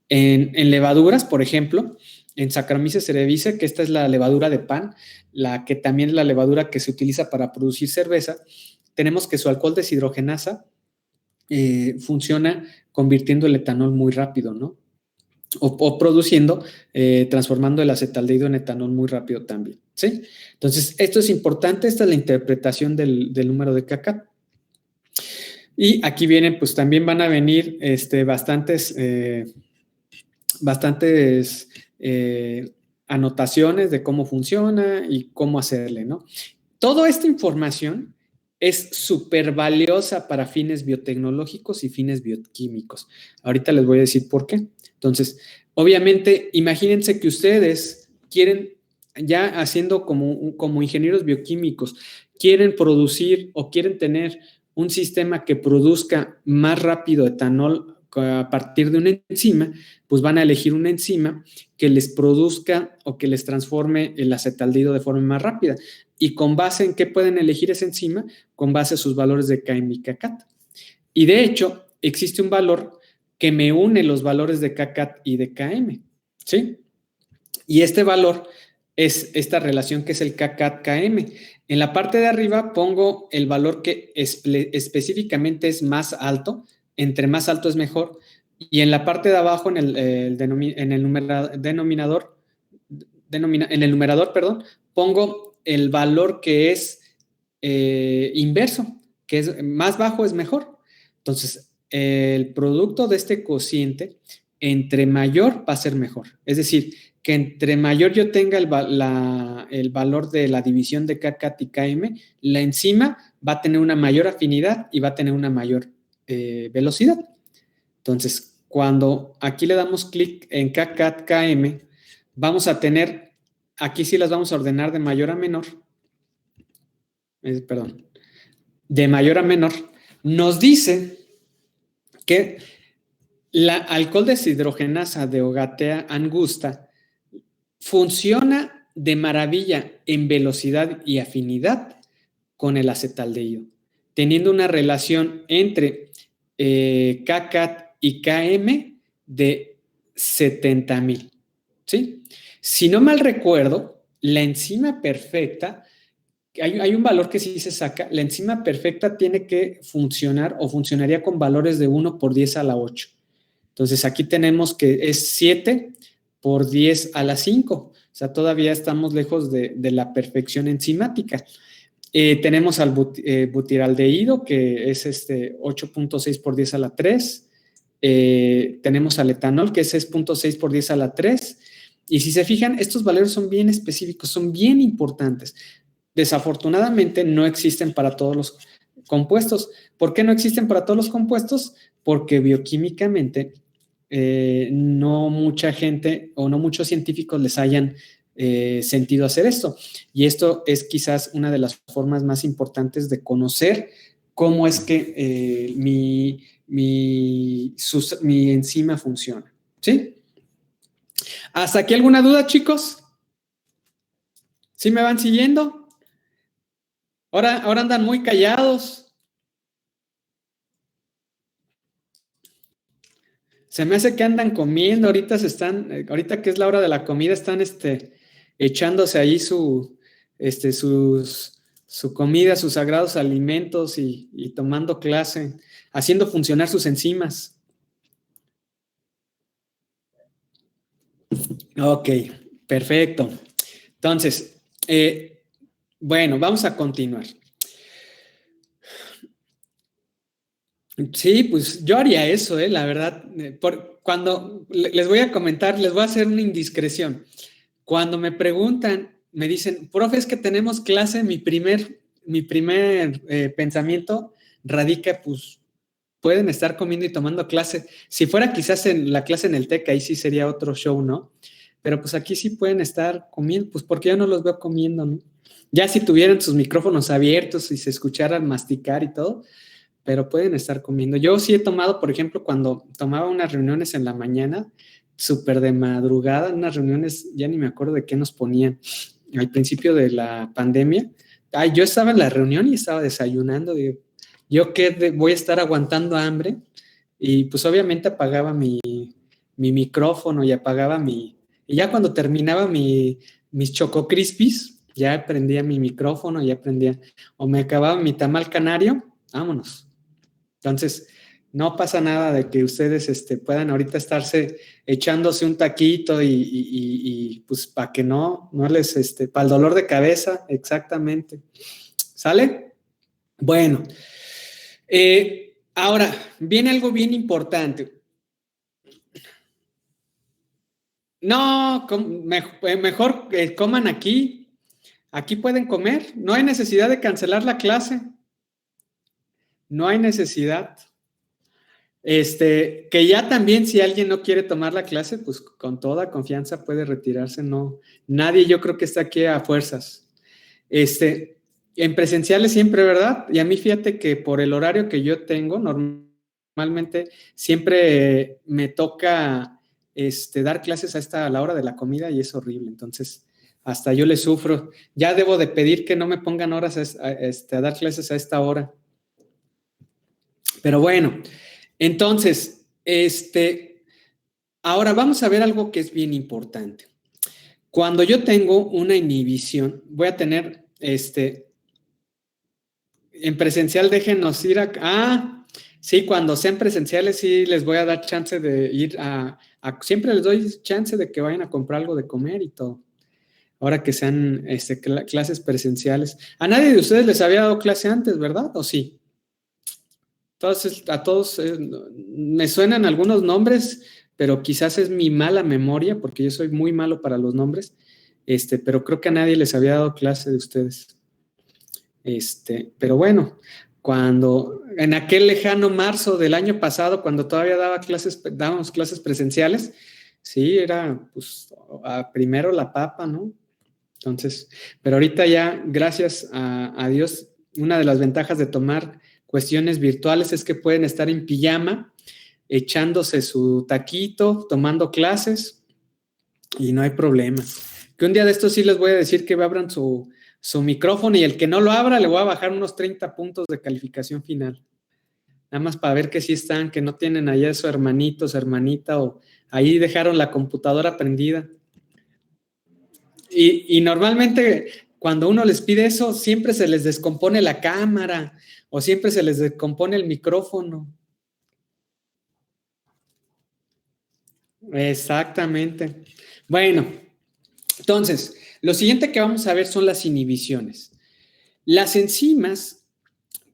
En levaduras, por ejemplo, en Saccharomyces cerevisiae, que esta es la levadura de pan, la que también es la levadura que se utiliza para producir cerveza, tenemos que su alcohol deshidrogenasa funciona convirtiendo el etanol muy rápido, ¿no? O produciendo, transformando el acetaldehído en etanol muy rápido también, ¿sí? Entonces, esto es importante, esta es la interpretación del número de CACAT. Y aquí vienen, pues también van a venir bastantes anotaciones de cómo funciona y cómo hacerle, ¿no? Toda esta información es súper valiosa para fines biotecnológicos y fines bioquímicos. Ahorita les voy a decir por qué. Entonces, obviamente, imagínense que ustedes quieren, ya haciendo como ingenieros bioquímicos, quieren producir o quieren tener un sistema que produzca más rápido etanol a partir de una enzima, pues van a elegir una enzima que les produzca o que les transforme el acetaldehído de forma más rápida. ¿Y con base en qué pueden elegir esa enzima? Con base a sus valores de Km y Kcat. Y de hecho, existe un valor que me une los valores de Kcat y de Km, ¿sí? Y este valor es esta relación que es el Kcat-Km. En la parte de arriba pongo el valor que específicamente es más alto. Entre más alto es mejor. Y en la parte de abajo, en el numerador, pongo el valor que es inverso, que es más bajo es mejor. Entonces, el producto de este cociente, entre mayor va a ser mejor. Es decir, que entre mayor yo tenga el valor de la división de Kcat y Km, la enzima va a tener una mayor afinidad y va a tener una mayor velocidad. Entonces, cuando aquí le damos clic en Kcat-Km, vamos a tener, aquí sí las vamos a ordenar de mayor a menor, de mayor a menor, nos dice que la alcohol deshidrogenasa de Ogatea angusta funciona de maravilla en velocidad y afinidad con el acetaldehído, teniendo una relación entre Kcat y Km de 70,000, ¿sí? Si no mal recuerdo, la enzima perfecta, hay un valor que sí se saca, la enzima perfecta tiene que funcionar o funcionaría con valores de 1 por 10 a la 8. Entonces aquí tenemos que es 7 por 10 a la 5. O sea, todavía estamos lejos de la perfección enzimática. Tenemos al butiraldehído, que es 8.6 por 10 a la 3. Tenemos al etanol, que es 6.6 por 10 a la 3. Y si se fijan, estos valores son bien específicos, son bien importantes. Desafortunadamente, no existen para todos los compuestos. ¿Por qué no existen para todos los compuestos? Porque bioquímicamente no mucha gente o no muchos científicos les hayan sentido hacer esto. Y esto es quizás una de las formas más importantes de conocer cómo es que mi enzima funciona. ¿Sí? ¿Hasta aquí alguna duda, chicos? ¿Sí me van siguiendo? Ahora andan muy callados. Se me hace que andan comiendo, ahorita que es la hora de la comida, están echándose ahí su comida, sus sagrados alimentos y tomando clase, haciendo funcionar sus enzimas. Ok, perfecto. Entonces, bueno, vamos a continuar. Sí, pues yo haría eso, la verdad. Cuando les voy a comentar, les voy a hacer una indiscreción. Cuando me preguntan, me dicen, profe, es que tenemos clase, mi primer pensamiento radica, pues, pueden estar comiendo y tomando clase. Si fuera quizás en la clase en el TEC, ahí sí sería otro show, ¿no? Pero pues aquí sí pueden estar comiendo, pues porque yo no los veo comiendo, ¿no? Ya si tuvieran sus micrófonos abiertos y se escucharan masticar y todo, pero pueden estar comiendo. Yo sí he tomado, por ejemplo, cuando tomaba unas reuniones en la mañana, súper de madrugada, unas reuniones, ya ni me acuerdo de qué nos ponían, al principio de la pandemia. Yo estaba en la reunión y estaba desayunando, digo, yo qué voy a estar aguantando hambre, y pues obviamente apagaba mi micrófono y apagaba y ya cuando terminaba mis Choco Crispies, ya prendía mi micrófono, ya prendía, o me acababa mi tamal canario, vámonos. Entonces, no pasa nada de que ustedes puedan ahorita estarse echándose un taquito y pues para que no les, para el dolor de cabeza, exactamente. ¿Sale? Bueno, ahora viene algo bien importante. No, mejor coman aquí. Aquí pueden comer. No hay necesidad de cancelar la clase. No hay necesidad. Que ya también si alguien no quiere tomar la clase, pues con toda confianza puede retirarse. No, nadie yo creo que está aquí a fuerzas. En presenciales siempre, ¿verdad? Y a mí fíjate que por el horario que yo tengo, normalmente siempre me toca dar clases a la hora de la comida y es horrible. Entonces, hasta yo le sufro. Ya debo de pedir que no me pongan horas a dar clases a esta hora. Pero bueno, entonces, ahora vamos a ver algo que es bien importante. Cuando yo tengo una inhibición, voy a tener, en presencial déjenos ir sí, cuando sean presenciales sí les voy a dar chance de ir siempre les doy chance de que vayan a comprar algo de comer y todo. Ahora que sean clases presenciales. A nadie de ustedes les había dado clase antes, ¿verdad? ¿O sí? Entonces, a todos me suenan algunos nombres, pero quizás es mi mala memoria, porque yo soy muy malo para los nombres, pero creo que a nadie les había dado clase de ustedes. Pero bueno, cuando en aquel lejano marzo del año pasado, cuando todavía dábamos clases presenciales, sí, era pues primero la papa, ¿no? Entonces, pero ahorita ya, gracias a Dios, una de las ventajas de tomar cuestiones virtuales es que pueden estar en pijama, echándose su taquito, tomando clases y no hay problema. Que un día de estos sí les voy a decir que abran su micrófono y el que no lo abra le voy a bajar unos 30 puntos de calificación final. Nada más para ver que sí están, que no tienen allá su hermanito, su hermanita o ahí dejaron la computadora prendida. Y normalmente cuando uno les pide eso, siempre se les descompone la cámara o siempre se les descompone el micrófono. Exactamente. Bueno, entonces, lo siguiente que vamos a ver son las inhibiciones. Las enzimas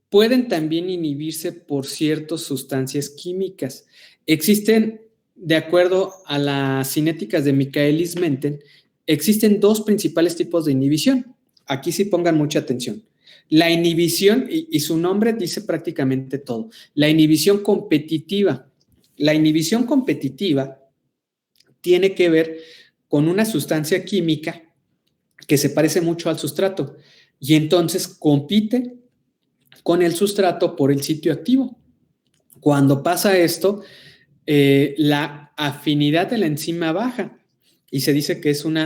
pueden también inhibirse por ciertas sustancias químicas. Existen, de acuerdo a las cinéticas de Michaelis-Menten, existen dos principales tipos de inhibición. Aquí sí pongan mucha atención. La inhibición, y su nombre dice prácticamente todo, la inhibición competitiva. La inhibición competitiva tiene que ver con una sustancia química que se parece mucho al sustrato y entonces compite con el sustrato por el sitio activo. Cuando pasa esto, la afinidad de la enzima baja y se dice que es un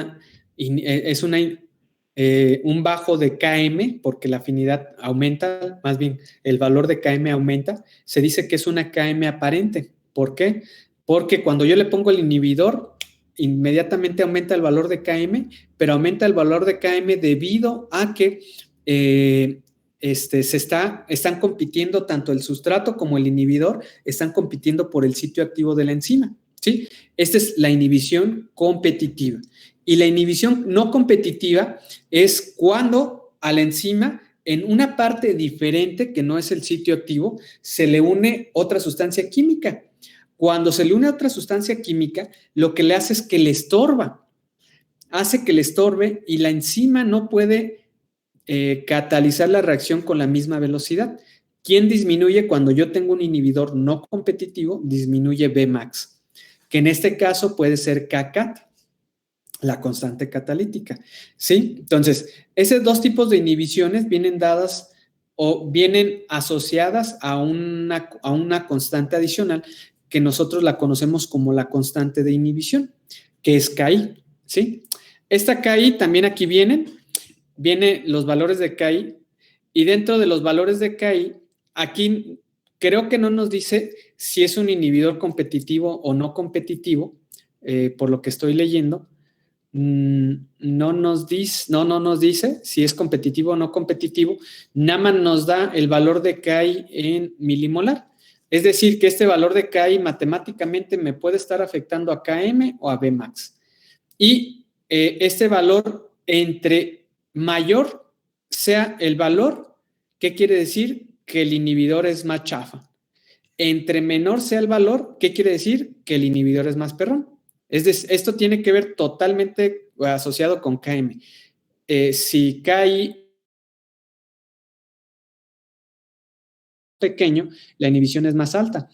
bajo de Km, porque la afinidad aumenta, más bien el valor de Km aumenta, se dice que es una Km aparente. ¿Por qué? Porque cuando yo le pongo el inhibidor, inmediatamente aumenta el valor de Km, pero aumenta el valor de Km debido a que están compitiendo tanto el sustrato como el inhibidor, están compitiendo por el sitio activo de la enzima, ¿sí? Esta es la inhibición competitiva. Y la inhibición no competitiva es cuando a la enzima, en una parte diferente que no es el sitio activo, se le une otra sustancia química. Cuando se le une otra sustancia química, lo que le hace es que le estorba, hace que le estorbe y la enzima no puede catalizar la reacción con la misma velocidad. ¿Quién disminuye cuando yo tengo un inhibidor no competitivo? Disminuye Bmax, que en este caso puede ser Kcat, la constante catalítica. ¿Sí? Entonces, esos dos tipos de inhibiciones vienen dadas o vienen asociadas a una constante adicional que nosotros la conocemos como la constante de inhibición, que es Ki. ¿Sí? Esta Ki también aquí vienen los valores de Ki y dentro de los valores de Ki, aquí creo que no nos dice si es un inhibidor competitivo o no competitivo, por lo que estoy leyendo. No nos dice si es competitivo o no competitivo, nada más nos da el valor de Ki en milimolar. Es decir, que este valor de Ki matemáticamente me puede estar afectando a Km o a Bmax. Y este valor entre mayor sea el valor, ¿qué quiere decir? Que el inhibidor es más chafa. Entre menor sea el valor, ¿qué quiere decir? Que el inhibidor es más perrón. Esto tiene que ver totalmente asociado con Km. Si Ki pequeño, la inhibición es más alta.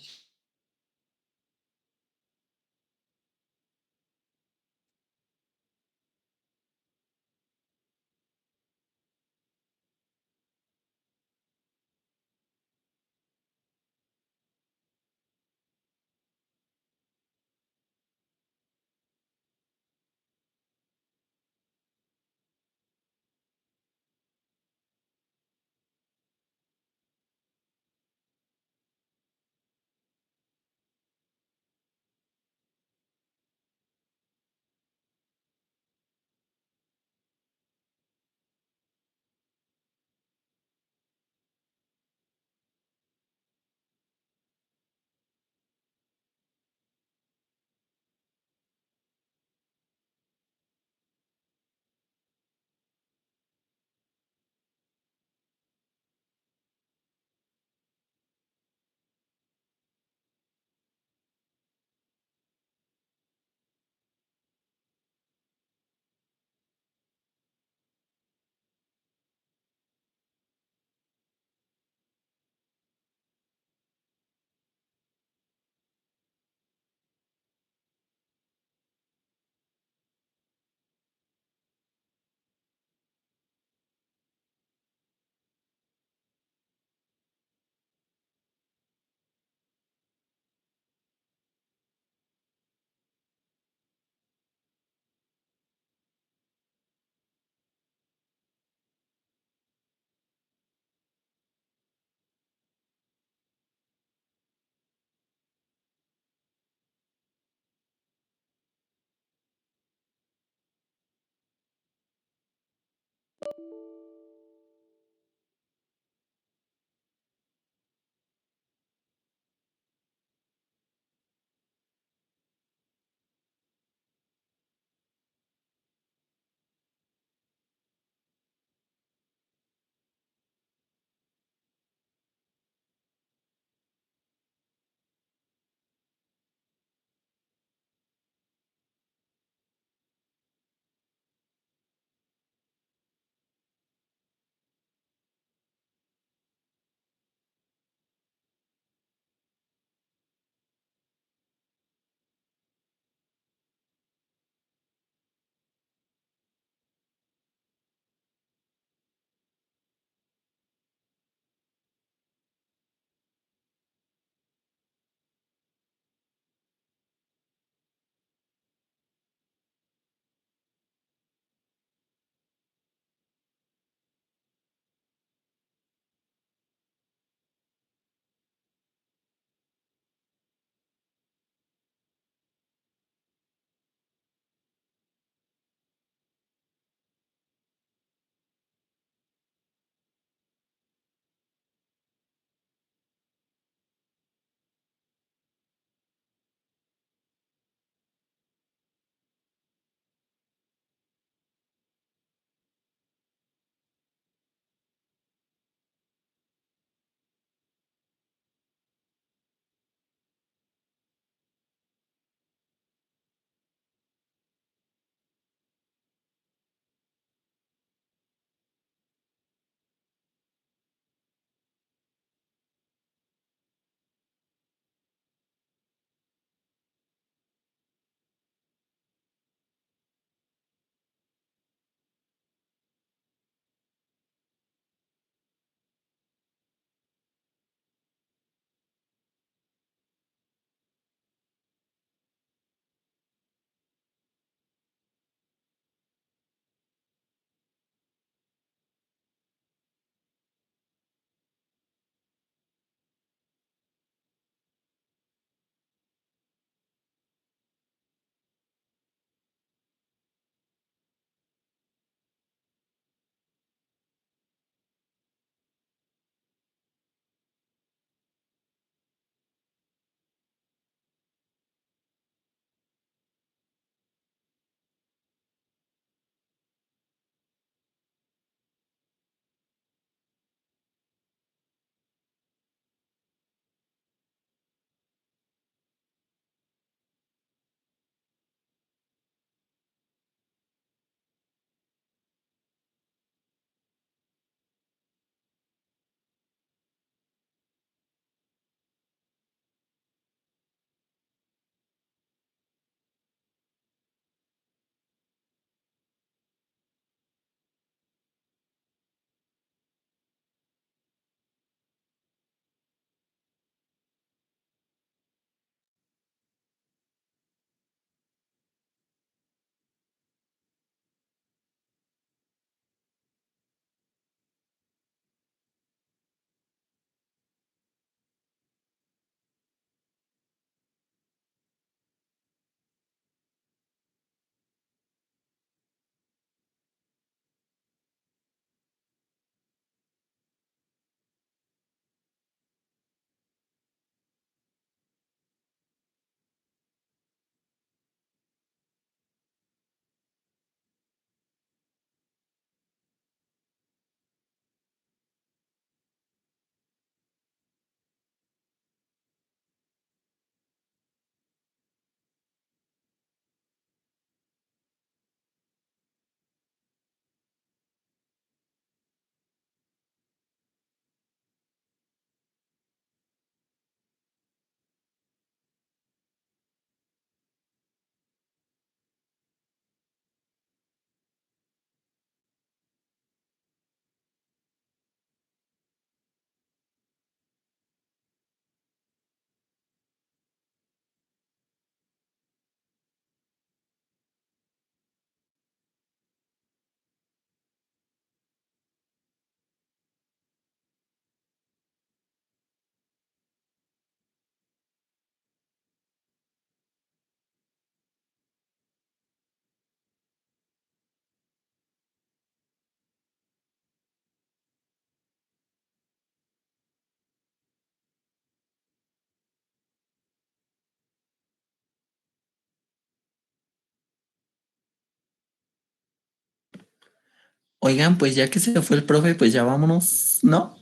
Oigan, pues ya que se fue el profe, pues ya vámonos, ¿no?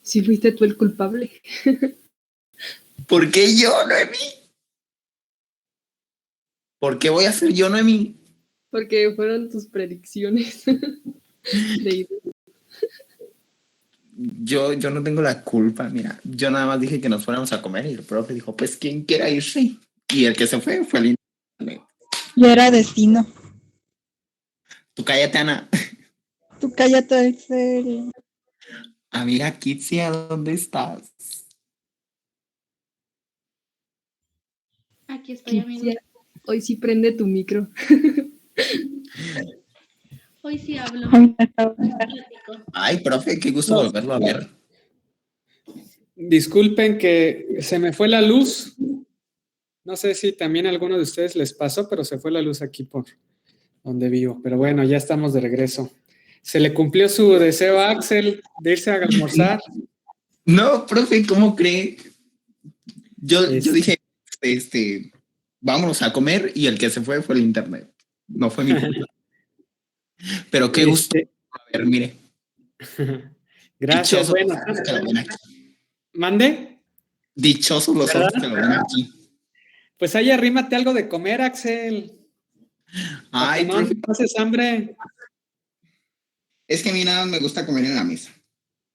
Si fuiste tú el culpable. ¿Por qué yo, Noemí? ¿Por qué voy a ser yo, Noemí? Porque fueron tus predicciones. Yo no tengo la culpa, mira. Yo nada más dije que nos fuéramos a comer y el profe dijo, pues, ¿quién quiera irse? Y el que se fue el internet. Y era destino. Tú cállate, Ana. Tú cállate, en serio. Amiga Kitsia, ¿dónde estás? Aquí estoy, amigo. Hoy sí prende tu micro. Hoy sí hablo. Ay, profe, qué gusto volverlo a ver. Disculpen que se me fue la luz. No sé si también a alguno de ustedes les pasó, pero se fue la luz aquí por donde vivo. Pero bueno, ya estamos de regreso. ¿Se le cumplió su deseo a Axel de irse a almorzar? No, profe, ¿cómo cree? Yo dije, vámonos a comer y el que se fue el internet. No fue mi culpa. Pero qué gusto. A ver, mire. Gracias. Dichosos Bueno, los que lo ven aquí. ¿mande? Dichosos los ojos que lo ven aquí. Pues ahí arrímate algo de comer, Axel. Ay, no, profe. no haces hambre. Es que a mí nada más me gusta comer en la mesa.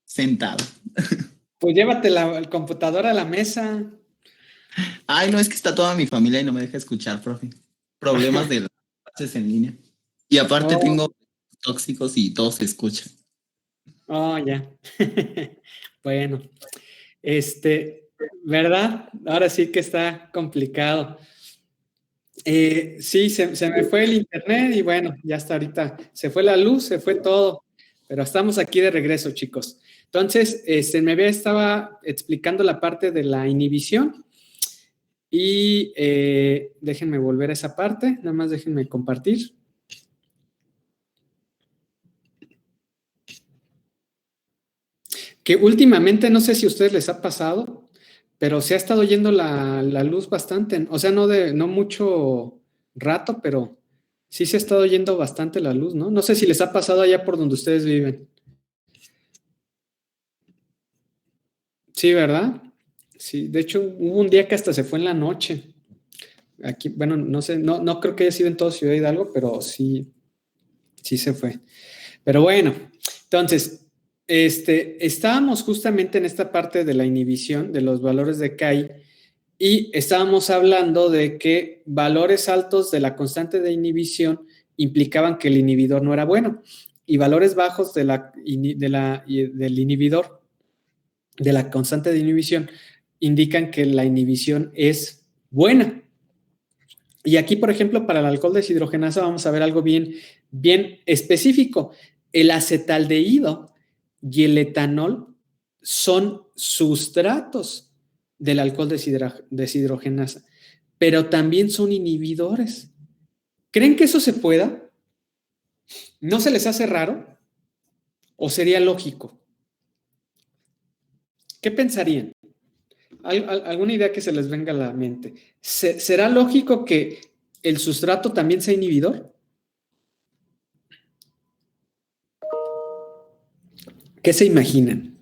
Sentado. Pues llévate el computador a la mesa. Ay, no, es que está toda mi familia y no me deja escuchar, profe. Problemas de las clases en línea. Y aparte tengo tóxicos y todos se escuchan. Oh, ya. Bueno, ¿verdad? Ahora sí que está complicado. Sí, se me fue el internet y bueno, ya hasta ahorita se fue la luz, se fue todo, pero estamos aquí de regreso, chicos. Entonces, estaba explicando la parte de la inhibición y déjenme volver a esa parte, nada más déjenme compartir. Que últimamente, no sé si a ustedes les ha pasado, pero se ha estado yendo la luz bastante, o sea, no mucho rato, pero sí se ha estado yendo bastante la luz, ¿no? No sé si les ha pasado allá por donde ustedes viven. Sí, ¿verdad? Sí, de hecho hubo un día que hasta se fue en la noche. Aquí, bueno, no sé, no creo que haya sido en toda Ciudad Hidalgo, pero sí se fue. Pero bueno, entonces, estábamos justamente en esta parte de la inhibición de los valores de Kai y estábamos hablando de que valores altos de la constante de inhibición implicaban que el inhibidor no era bueno y valores bajos del inhibidor, de la constante de inhibición, indican que la inhibición es buena. Y aquí, por ejemplo, para el alcohol deshidrogenasa vamos a ver algo bien específico. El acetaldehído y el etanol son sustratos del alcohol deshidrogenasa, pero también son inhibidores. ¿Creen que eso se pueda? ¿No se les hace raro? ¿O sería lógico? ¿Qué pensarían? ¿Alguna idea que se les venga a la mente? ¿Será lógico que el sustrato también sea inhibidor? ¿Qué se imaginan?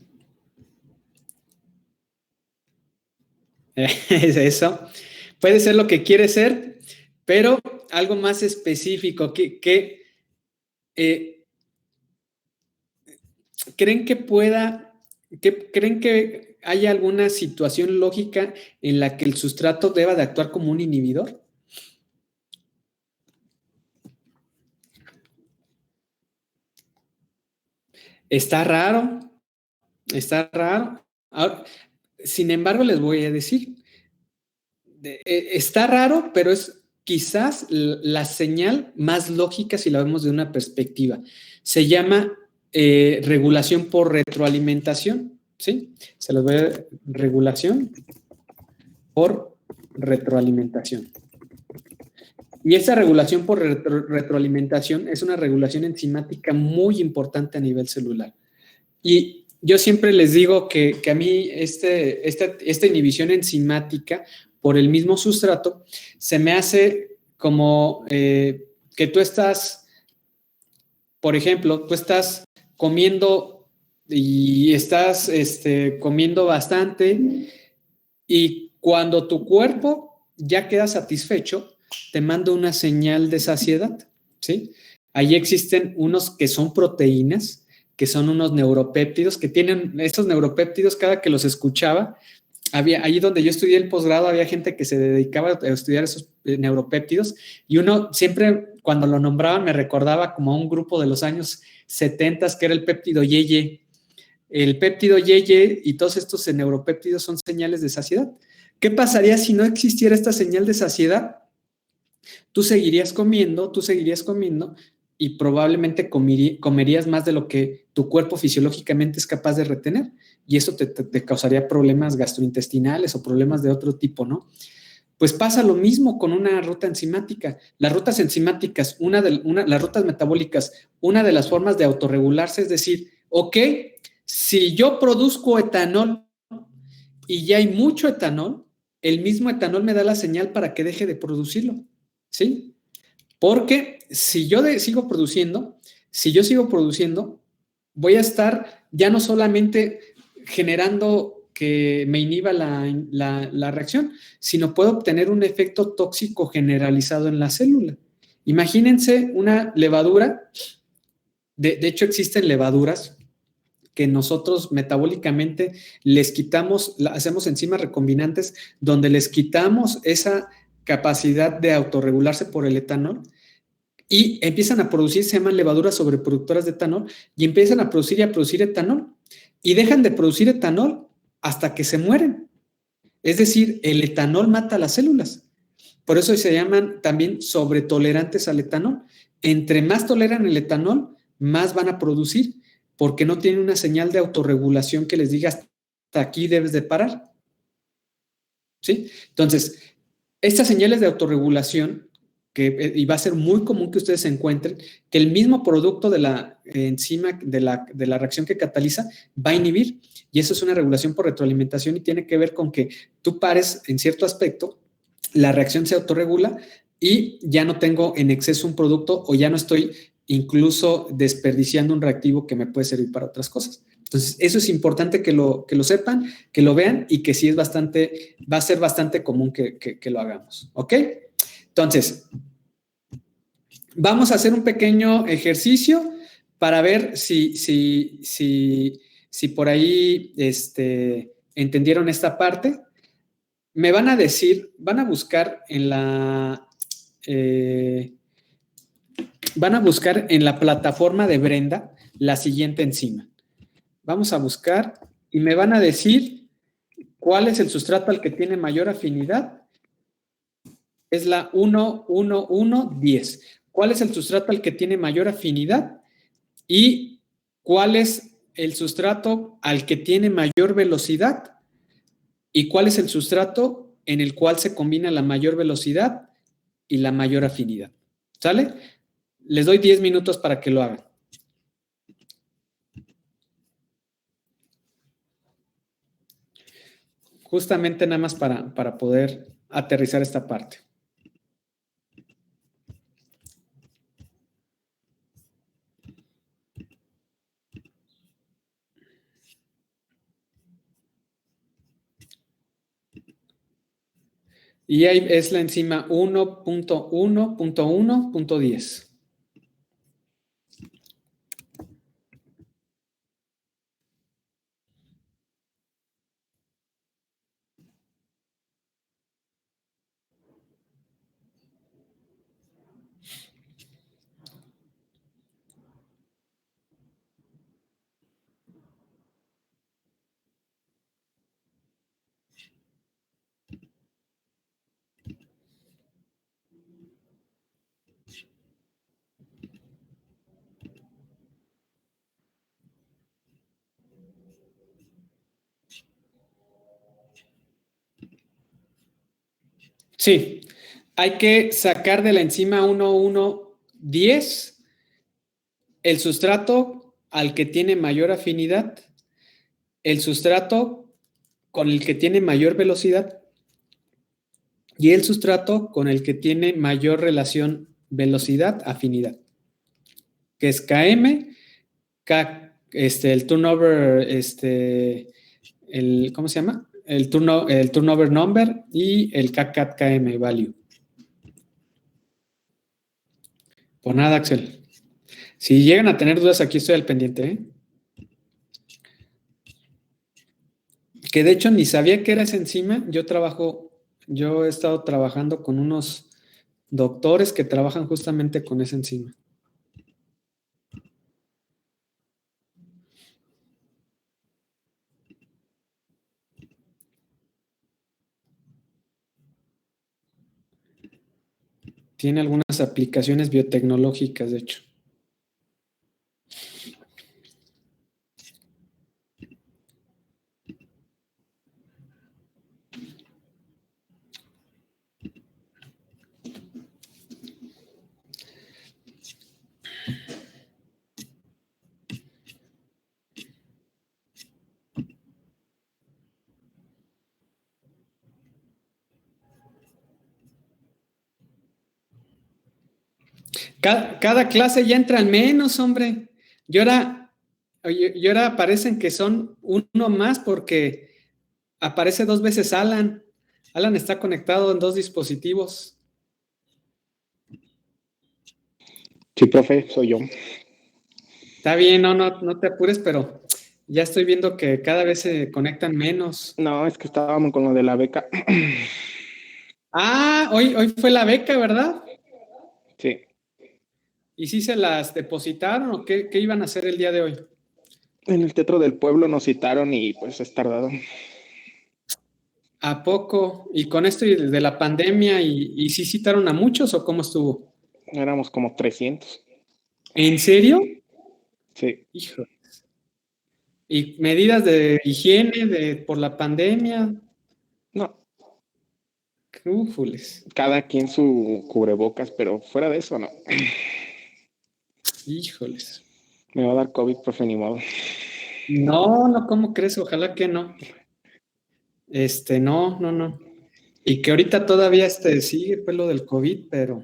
Es eso. Puede ser lo que quiere ser, pero algo más específico. ¿Creen que haya alguna situación lógica en la que el sustrato deba de actuar como un inhibidor? Está raro. Ahora, sin embargo, les voy a decir, está raro, pero es quizás la señal más lógica si la vemos de una perspectiva. Se llama regulación por retroalimentación, ¿sí? Se los voy a dar, regulación por retroalimentación. Y esa regulación por retroalimentación es una regulación enzimática muy importante a nivel celular. Y yo siempre les digo que a mí esta inhibición enzimática por el mismo sustrato se me hace como que tú estás, por ejemplo, tú estás comiendo y estás comiendo bastante y cuando tu cuerpo ya queda satisfecho, te manda una señal de saciedad, ¿sí? Ahí existen unos que son proteínas, que son unos neuropéptidos, que tienen estos neuropéptidos, cada que los escuchaba, allí donde yo estudié el posgrado, había gente que se dedicaba a estudiar esos neuropéptidos y uno siempre cuando lo nombraban me recordaba como a un grupo de los años 70 que era el péptido Yeye. El péptido Yeye y todos estos neuropéptidos son señales de saciedad. ¿Qué pasaría si no existiera esta señal de saciedad? Tú seguirías comiendo y probablemente comerías más de lo que tu cuerpo fisiológicamente es capaz de retener y eso te causaría problemas gastrointestinales o problemas de otro tipo, ¿no? Pues pasa lo mismo con una ruta enzimática. Las rutas enzimáticas, las rutas metabólicas, una de las formas de autorregularse es decir, ok, si yo produzco etanol y ya hay mucho etanol, el mismo etanol me da la señal para que deje de producirlo, ¿sí? Porque si yo sigo produciendo, voy a estar ya no solamente generando que me inhiba la reacción, sino puedo obtener un efecto tóxico generalizado en la célula. Imagínense una levadura, de hecho existen levaduras que nosotros metabólicamente les quitamos, hacemos enzimas recombinantes donde les quitamos esa capacidad de autorregularse por el etanol y empiezan a producir, se llaman levaduras sobreproductoras de etanol y empiezan a producir y a producir etanol y dejan de producir etanol hasta que se mueren. Es decir, el etanol mata a las células. Por eso se llaman también sobretolerantes al etanol. Entre más toleran el etanol, más van a producir porque no tienen una señal de autorregulación que les diga hasta aquí debes de parar. ¿Sí? Entonces, estas señales de autorregulación, y va a ser muy común que ustedes encuentren, que el mismo producto de la enzima, de la reacción que cataliza, va a inhibir. Y eso es una regulación por retroalimentación y tiene que ver con que tú pares en cierto aspecto, la reacción se autorregula y ya no tengo en exceso un producto o ya no estoy incluso desperdiciando un reactivo que me puede servir para otras cosas. Entonces, eso es importante que lo sepan, que lo vean y que sí va a ser bastante común que lo hagamos. ¿Ok? Entonces, vamos a hacer un pequeño ejercicio para ver si por ahí entendieron esta parte. Me van a decir, van a buscar en la plataforma de Brenda la siguiente enzima. Vamos a buscar y me van a decir cuál es el sustrato al que tiene mayor afinidad. Es la 11110. ¿Cuál es el sustrato al que tiene mayor afinidad? ¿Y cuál es el sustrato al que tiene mayor velocidad? ¿Y cuál es el sustrato en el cual se combina la mayor velocidad y la mayor afinidad? ¿Sale? Les doy 10 minutos para que lo hagan. Justamente nada más para poder aterrizar esta parte. Y ahí es la enzima 1.1.1.10. Sí, hay que sacar de la enzima 1.1.10 el sustrato al que tiene mayor afinidad, el sustrato con el que tiene mayor velocidad y el sustrato con el que tiene mayor relación velocidad-afinidad, que es Km, el turnover, ¿cómo se llama? El turnover number y el KCAT-KM value. Por nada, Axel. Si llegan a tener dudas, aquí estoy al pendiente, ¿eh? Que de hecho ni sabía que era esa enzima. Yo he estado trabajando con unos doctores que trabajan justamente con esa enzima. Tiene algunas aplicaciones biotecnológicas, de hecho. Cada clase ya entran menos, hombre. Y ahora parecen que son uno más porque aparece 2 veces Alan. Alan está conectado en 2 dispositivos. Sí, profe, soy yo. Está bien, no te apures, pero ya estoy viendo que cada vez se conectan menos. No, es que estábamos con lo de la beca. Ah, hoy fue la beca, ¿verdad? Sí, ¿Y si se las depositaron o qué iban a hacer el día de hoy? en el Teatro del Pueblo nos citaron y pues es tardado. ¿A poco? ¿Y con esto y de la pandemia y sí citaron a muchos o cómo estuvo? Éramos como 300. ¿En serio? Sí, Hijo. ¿Y medidas de higiene por la pandemia? no, Újules. cada quien su cubrebocas, pero fuera de eso, no. Híjoles. Me va a dar COVID, profe, ni modo. No, ¿cómo crees? Ojalá que no. No. Y que ahorita todavía sigue pues lo del COVID, pero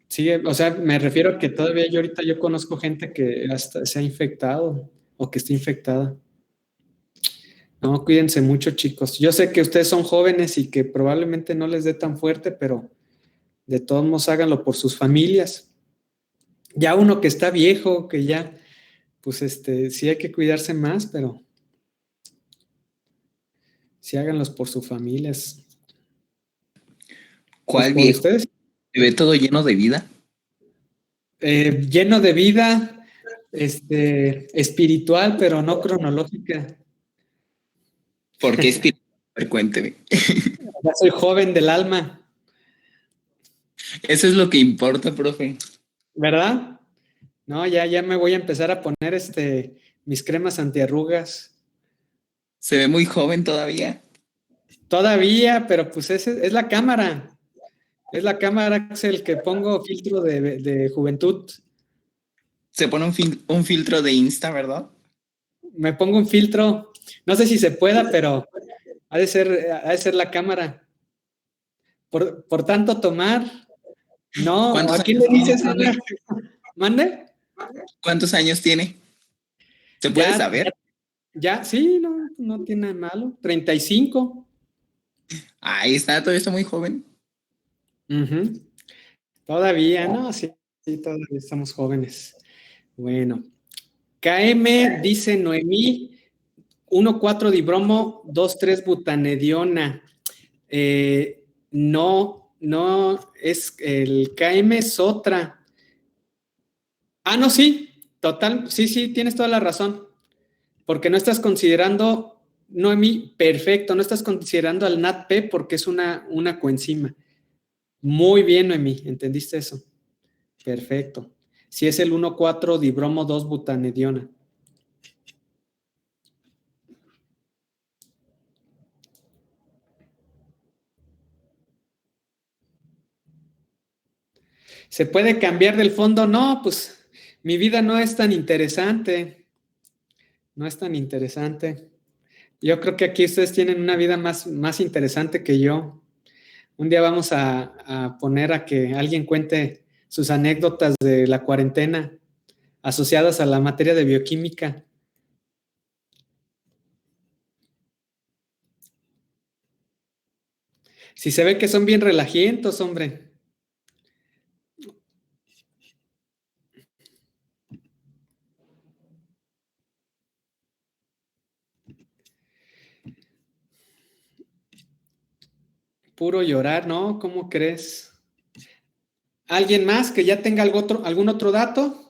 sigue, o sea, me refiero a que todavía yo conozco gente que hasta se ha infectado o que está infectada. No, cuídense mucho, chicos. Yo sé que ustedes son jóvenes y que probablemente no les dé tan fuerte, pero de todos modos háganlo por sus familias. Ya uno que está viejo, que ya, pues sí hay que cuidarse más, pero sí háganlos por sus familias. Pues ¿Cuál por viejo? ustedes. ¿Se ve todo lleno de vida? Lleno de vida, espiritual, pero no cronológica. ¿Por qué espiritual? A ver, cuénteme. Ya soy joven del alma, Eso es lo que importa, profe. ¿verdad? No, ya me voy a empezar a poner mis cremas antiarrugas. Se ve muy joven todavía. Todavía, pero pues es la cámara. Es la cámara, Axel, que pongo filtro de juventud. Se pone un filtro de Insta, ¿verdad? Me pongo un filtro. No sé si se pueda, pero ha de ser la cámara. Por tanto, tomar. No, ¿Cuántos ¿a quién años le tiene, dices? profe? ¿Mande? ¿Cuántos años tiene? ¿Se puede Ya, saber? ya, sí, no tiene nada malo. 35. Ahí está, todavía está muy joven. Ujú. Todavía, no, sí, todavía estamos jóvenes. Bueno, KM dice Noemí, 1,4-dibromo, 2,3 butanediona. No, es el KM es otra. Ah, no, sí, total, sí, tienes toda la razón. Porque no estás considerando, Noemí, perfecto, no estás considerando al NADP porque es una coenzima. Muy bien, Noemí, ¿entendiste eso? Perfecto. Si es el 1,4-dibromo 2-butanediona. ¿Se puede cambiar del fondo? No, pues mi vida no es tan interesante. No es tan interesante. Yo creo que aquí ustedes tienen una vida más interesante que yo. Un día vamos a poner a que alguien cuente sus anécdotas de la cuarentena asociadas a la materia de bioquímica. Si se ve que son bien relajientos, hombre. Puro llorar, ¿no? ¿Cómo crees? ¿Alguien más que ya tenga algún otro dato?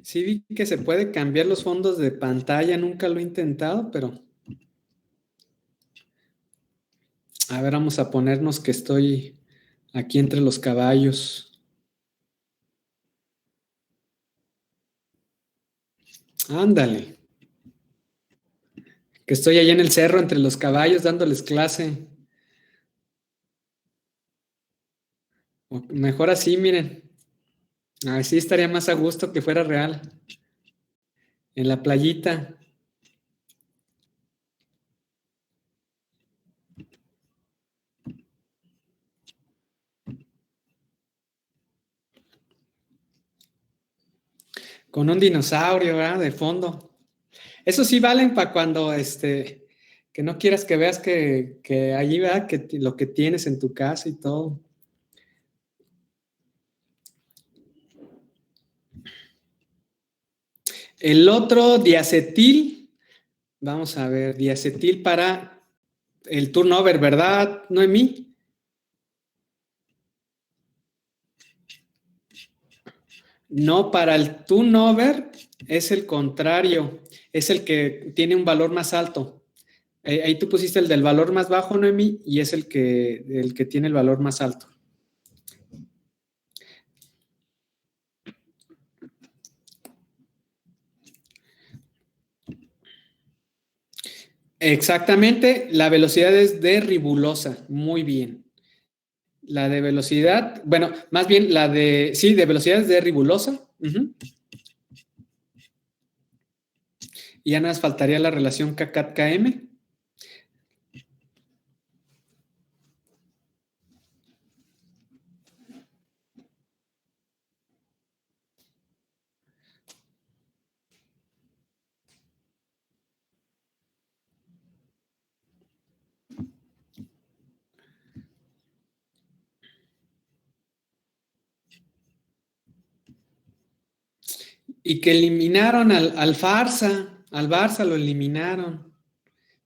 Sí vi que se puede cambiar los fondos de pantalla, nunca lo he intentado, pero a ver, vamos a ponernos que estoy aquí entre los caballos. Ándale. Que estoy allá en el cerro entre los caballos dándoles clase. O mejor así, miren. Así estaría más a gusto que fuera real. En la playita. Con un dinosaurio, ¿verdad? De fondo. Eso sí valen para cuando, que no quieras que veas que allí, ¿verdad? Que lo que tienes en tu casa y todo. El otro, diacetil. Vamos a ver, diacetil para el turnover, ¿verdad, Noemí? No, para el turnover es el contrario, es el que tiene un valor más alto. Ahí tú pusiste el del valor más bajo, Noemí, y es el que tiene el valor más alto. Exactamente, la velocidad es de ribulosa, muy bien. La de velocidad, bueno, más bien la de, sí, de velocidad es de ribulosa. Y ya nada más faltaría la relación KCAT-KM. Y que eliminaron al Barça lo eliminaron.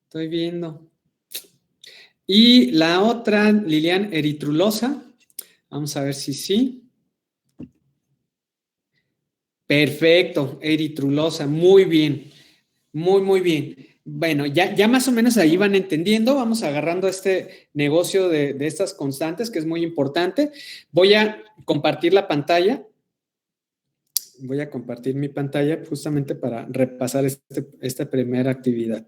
Estoy viendo. Y la otra, Lilian, eritrulosa. Vamos a ver si sí. Perfecto, eritrulosa. Muy bien. Muy bien. Bueno, ya más o menos ahí van entendiendo. Vamos agarrando este negocio de estas constantes, que es muy importante. Voy a compartir la pantalla. Voy a compartir mi pantalla justamente para repasar esta primera actividad.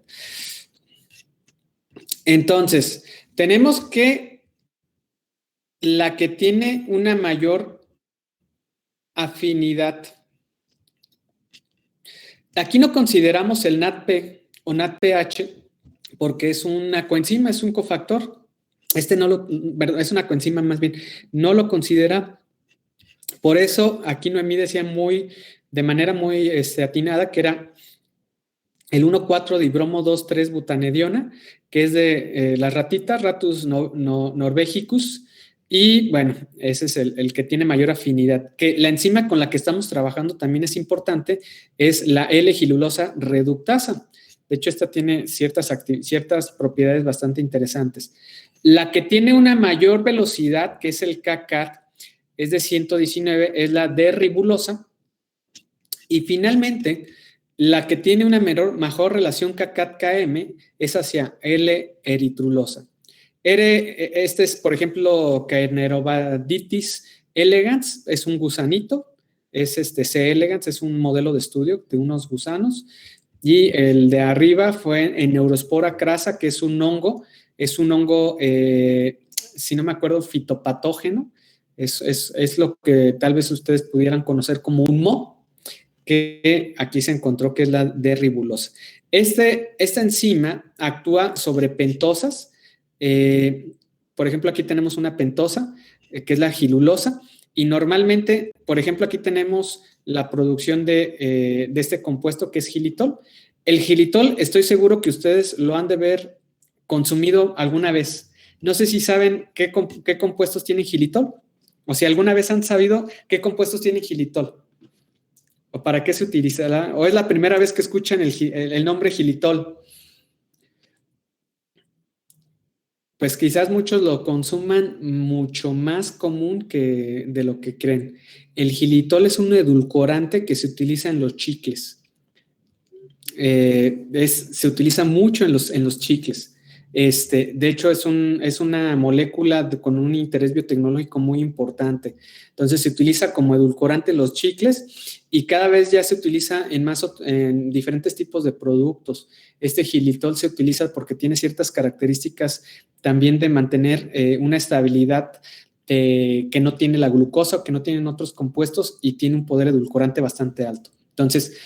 Entonces, tenemos que la que tiene una mayor afinidad. Aquí no consideramos el NADP o NADPH porque es una coenzima, es un cofactor. Es una coenzima más bien, no lo considera. Por eso aquí Noemí decía de manera muy atinada que era el 1,4-dibromo 2,3-butanediona, que es de la ratita, Ratus norvegicus, y bueno, ese es el que tiene mayor afinidad. Que la enzima con la que estamos trabajando también es importante, es la L-gilulosa reductasa. De hecho, esta tiene ciertas propiedades bastante interesantes. La que tiene una mayor velocidad, que es el KCAT, es de 119, es la D-ribulosa. Y finalmente, la que tiene una mejor relación KCAT-KM es hacia L-eritrulosa. Este es, por ejemplo, Caenorhabditis elegans, es un gusanito, es C. elegans, es un modelo de estudio de unos gusanos. Y el de arriba fue en Neurospora crasa, que es un hongo, si no me acuerdo, fitopatógeno, Es lo que tal vez ustedes pudieran conocer como un Mo, que aquí se encontró que es la D-ribulosa. Esta enzima actúa sobre pentosas. Por ejemplo, aquí tenemos una pentosa, que es la gilulosa, y normalmente, por ejemplo, aquí tenemos la producción de este compuesto que es xilitol. El xilitol, estoy seguro que ustedes lo han de haber consumido alguna vez. No sé si saben qué compuestos tienen xilitol, o si alguna vez han sabido qué compuestos tienen xilitol, o para qué se utilizará, o es la primera vez que escuchan el nombre xilitol. Pues quizás muchos lo consuman mucho más común de lo que creen. El xilitol es un edulcorante que se utiliza en los chicles. Se utiliza mucho en los chicles. De hecho, es una molécula con un interés biotecnológico muy importante. Entonces, se utiliza como edulcorante en los chicles y cada vez ya se utiliza en diferentes tipos de productos. Este xilitol se utiliza porque tiene ciertas características también de mantener una estabilidad que no tiene la glucosa o que no tienen otros compuestos y tiene un poder edulcorante bastante alto. Entonces,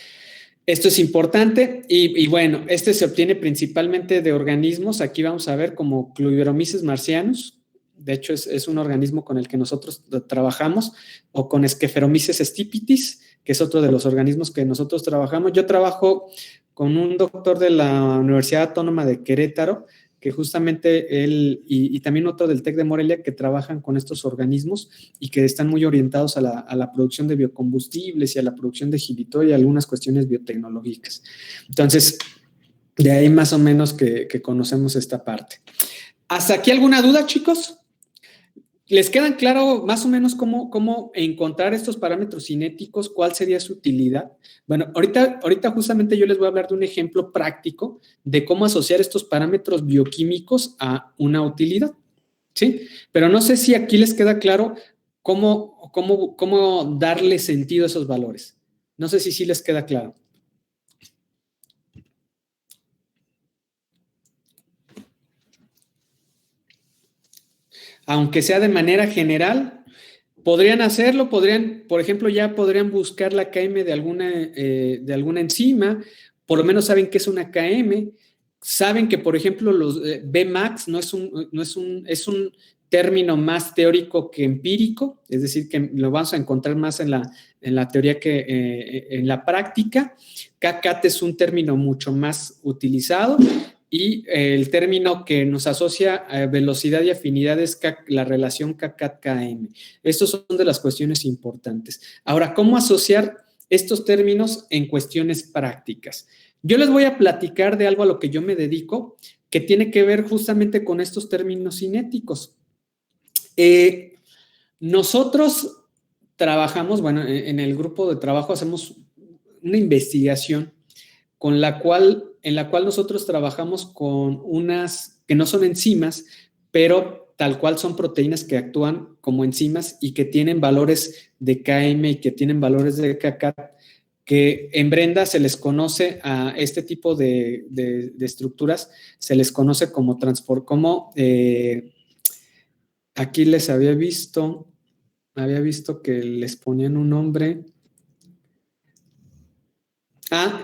esto es importante y bueno, se obtiene principalmente de organismos. Aquí vamos a ver como Cluiberomyces marcianus. De hecho, es un organismo con el que nosotros trabajamos, o con Scephoromyces stipitis, que es otro de los organismos que nosotros trabajamos. Yo trabajo con un doctor de la Universidad Autónoma de Querétaro, que justamente él y también otro del TEC de Morelia, que trabajan con estos organismos y que están muy orientados a la producción de biocombustibles y a la producción de xilitol y algunas cuestiones biotecnológicas. Entonces, de ahí más o menos que conocemos esta parte. ¿Hasta aquí alguna duda, chicos? ¿Les quedan claro más o menos cómo encontrar estos parámetros cinéticos? ¿Cuál sería su utilidad? Bueno, ahorita justamente yo les voy a hablar de un ejemplo práctico de cómo asociar estos parámetros bioquímicos a una utilidad, ¿sí? Pero no sé si aquí les queda claro cómo darle sentido a esos valores. No sé si sí les queda claro. Aunque sea de manera general, podrían hacerlo, por ejemplo, ya podrían buscar la KM de alguna enzima, por lo menos saben que es una KM, saben que, por ejemplo, los Bmax es un término más teórico que empírico, es decir, que lo vamos a encontrar más en la teoría que en la práctica. KCAT es un término mucho más utilizado. Y el término que nos asocia a velocidad y afinidad es la relación KCAT-KM. Estos son de las cuestiones importantes. Ahora, ¿cómo asociar estos términos en cuestiones prácticas? Yo les voy a platicar de algo a lo que yo me dedico, que tiene que ver justamente con estos términos cinéticos. Nosotros trabajamos, bueno, en el grupo de trabajo hacemos una investigación en la cual nosotros trabajamos con unas que no son enzimas, pero tal cual son proteínas que actúan como enzimas y que tienen valores de KM y que tienen valores de KCAT, que en Brenda se les conoce a este tipo de estructuras, se les conoce como aquí les había visto que les ponían un nombre.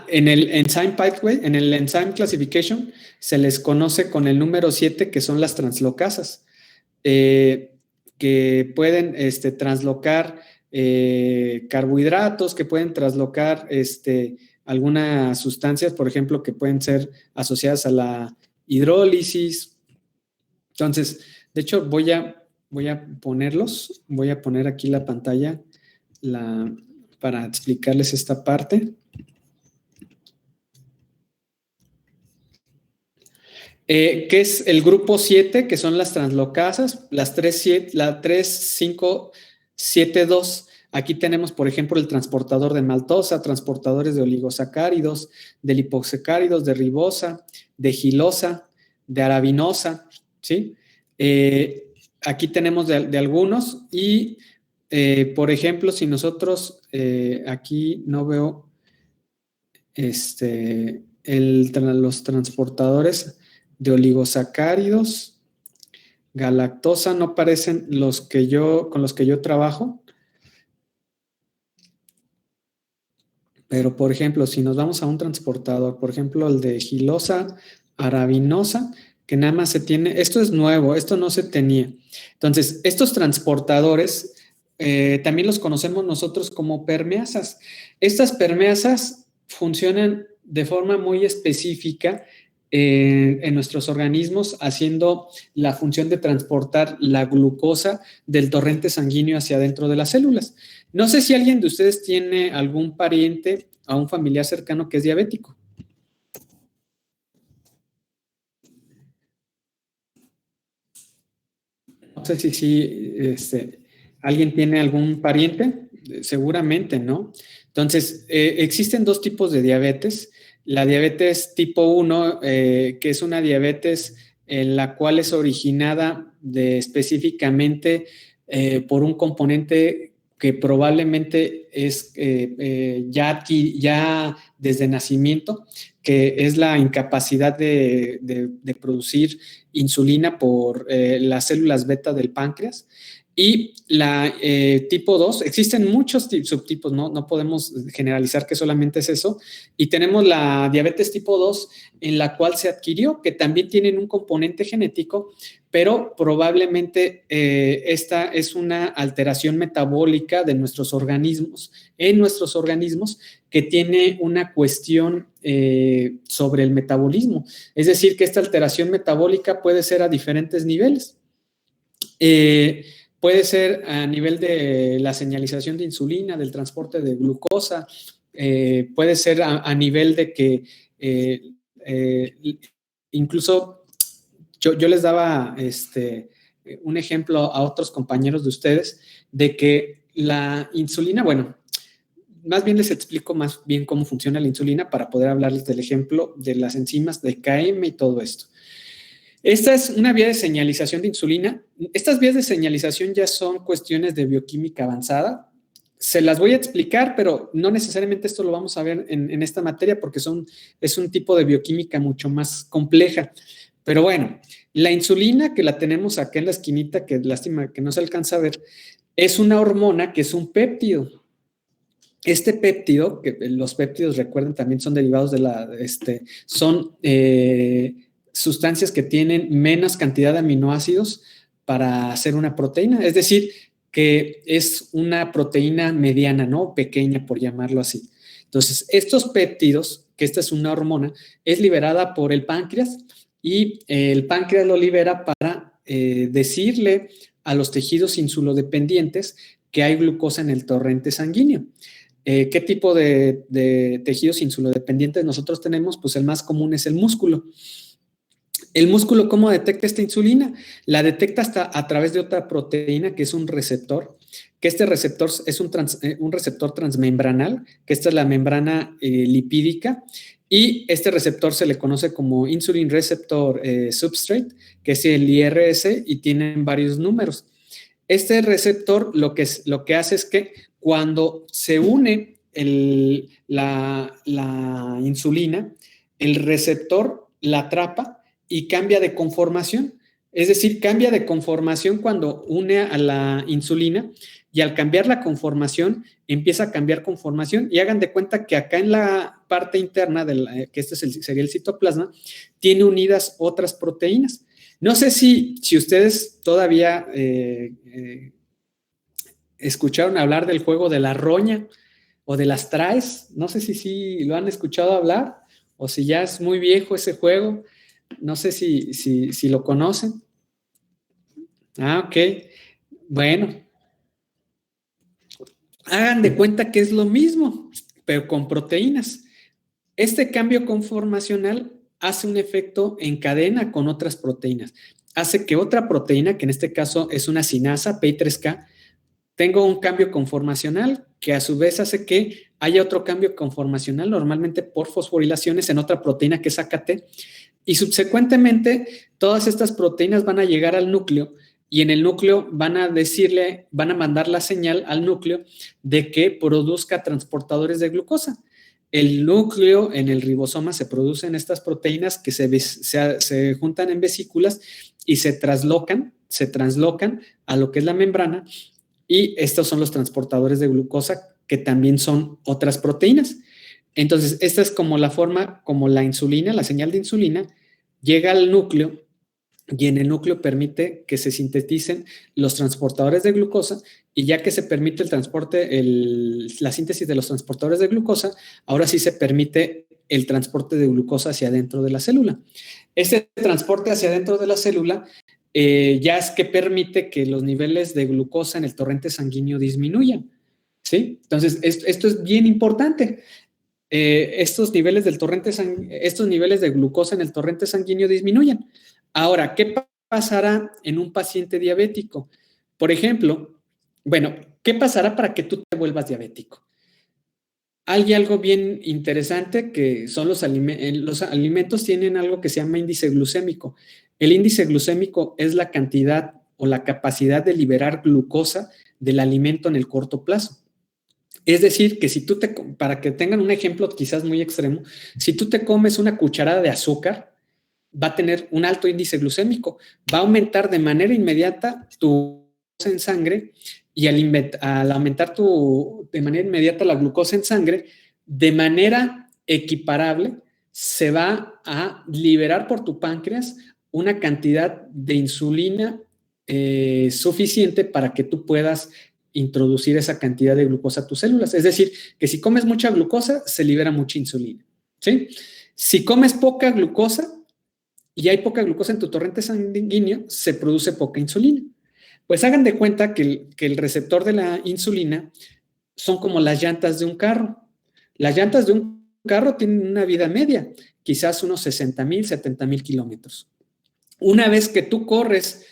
En el Enzyme Pathway, en el Enzyme Classification, se les conoce con el número 7, que son las translocasas, que pueden translocar carbohidratos, que pueden traslocar algunas sustancias, por ejemplo, que pueden ser asociadas a la hidrólisis. Entonces, de hecho, voy a ponerlos, voy a poner aquí la pantalla para explicarles esta parte. Que es el grupo 7, que son las translocasas, la 3,5,7,2. Aquí tenemos, por ejemplo, el transportador de maltosa, transportadores de oligosacáridos, de liposacáridos, de ribosa, de gilosa, de arabinosa, ¿sí? Aquí tenemos de algunos y, por ejemplo, si nosotros aquí no veo los transportadores de oligosacáridos. galactosa no parecen con los que yo trabajo. Pero, por ejemplo, si nos vamos a un transportador, por ejemplo, el de gilosa arabinosa, que nada más se tiene, esto es nuevo, esto no se tenía. Entonces, estos transportadores también los conocemos nosotros como permeasas. Estas permeasas funcionan de forma muy específica en nuestros organismos, haciendo la función de transportar la glucosa del torrente sanguíneo hacia adentro de las células. No sé si alguien de ustedes tiene algún pariente o un familiar cercano que es diabético. No sé si alguien tiene algún pariente, seguramente, ¿no? Entonces, existen dos tipos de diabetes. La diabetes tipo 1, que es una diabetes en la cual es originada específicamente por un componente que probablemente es ya desde nacimiento, que es la incapacidad de producir insulina por las células beta del páncreas. Y la tipo 2, existen muchos subtipos, no podemos generalizar que solamente es eso. Y tenemos la diabetes tipo 2, en la cual se adquirió, que también tienen un componente genético, pero probablemente esta es una alteración metabólica de nuestros organismos, que tiene una cuestión sobre el metabolismo. Es decir, que esta alteración metabólica puede ser a diferentes niveles. Puede ser a nivel de la señalización de insulina, del transporte de glucosa, puede ser a nivel de que incluso yo les daba un ejemplo a otros compañeros de ustedes de que la insulina, bueno, más bien les explico más bien cómo funciona la insulina para poder hablarles del ejemplo de las enzimas de KM y todo esto. Esta es una vía de señalización de insulina. Estas vías de señalización ya son cuestiones de bioquímica avanzada. Se las voy a explicar, pero no necesariamente esto lo vamos a ver en esta materia porque es un tipo de bioquímica mucho más compleja. Pero bueno, la insulina que la tenemos acá en la esquinita, que lástima que no se alcanza a ver, es una hormona que es un péptido. Este péptido, que los péptidos, recuerden, también son derivados de son sustancias que tienen menos cantidad de aminoácidos para hacer una proteína, es decir, que es una proteína mediana, ¿no? Pequeña, por llamarlo así. Entonces, estos péptidos, que esta es una hormona, es liberada por el páncreas y el páncreas lo libera para decirle a los tejidos insulodependientes que hay glucosa en el torrente sanguíneo. ¿Qué tipo de tejidos insulodependientes nosotros tenemos? Pues el más común es el músculo. ¿El músculo cómo detecta esta insulina? La detecta hasta a través de otra proteína que es un receptor, que este receptor es un receptor transmembranal, que esta es la membrana lipídica, y este receptor se le conoce como Insulin Receptor Substrate, que es el IRS, y tienen varios números. Este receptor lo que hace es que cuando se une la insulina, el receptor la atrapa y cambia de conformación. Es decir, cambia de conformación cuando une a la insulina y al cambiar la conformación, empieza a cambiar conformación y hagan de cuenta que acá en la parte interna, que sería el citoplasma, tiene unidas otras proteínas. No sé si ustedes todavía escucharon hablar del juego de la roña o de las traes. No sé si lo han escuchado hablar o si ya es muy viejo ese juego. No sé si lo conocen. Ok. Bueno. Hagan de cuenta que es lo mismo, pero con proteínas. Este cambio conformacional hace un efecto en cadena con otras proteínas. Hace que otra proteína, que en este caso es una sinasa, PI3K, tenga un cambio conformacional que a su vez hace que haya otro cambio conformacional, normalmente por fosforilaciones en otra proteína que es AKT. Y subsecuentemente, todas estas proteínas van a llegar al núcleo y en el núcleo van a mandar la señal al núcleo de que produzca transportadores de glucosa. el núcleo en el ribosoma se producen estas proteínas que se juntan en vesículas y se translocan a lo que es la membrana, y estos son los transportadores de glucosa, que también son otras proteínas. Entonces, esta es como la forma, como la insulina, la señal de insulina, llega al núcleo y en el núcleo permite que se sinteticen los transportadores de glucosa, y ya que se permite el transporte, la síntesis de los transportadores de glucosa, ahora sí se permite el transporte de glucosa hacia adentro de la célula. Este transporte hacia adentro de la célula ya es que permite que los niveles de glucosa en el torrente sanguíneo disminuyan, ¿sí? Entonces, esto es bien importante. Estos niveles de glucosa en el torrente sanguíneo disminuyan. Ahora, ¿qué pasará en un paciente diabético? Por ejemplo, bueno, ¿qué pasará para que tú te vuelvas diabético? Hay algo bien interesante, que son los alimentos tienen algo que se llama índice glucémico. El índice glucémico es la cantidad o la capacidad de liberar glucosa del alimento en el corto plazo. Es decir, que si para que tengan un ejemplo quizás muy extremo, si tú te comes una cucharada de azúcar, va a tener un alto índice glucémico, va a aumentar de manera inmediata tu glucosa en sangre, y al aumentar de manera inmediata la glucosa en sangre, de manera equiparable, se va a liberar por tu páncreas una cantidad de insulina suficiente para que tú puedas introducir esa cantidad de glucosa a tus células. Es decir, que si comes mucha glucosa, se libera mucha insulina, ¿sí? Si comes poca glucosa y hay poca glucosa en tu torrente sanguíneo, se produce poca insulina. Pues hagan de cuenta que el receptor de la insulina son como las llantas de un carro. Las llantas de un carro tienen una vida media, quizás unos 60,000, 70,000 kilómetros. Una vez que tú corres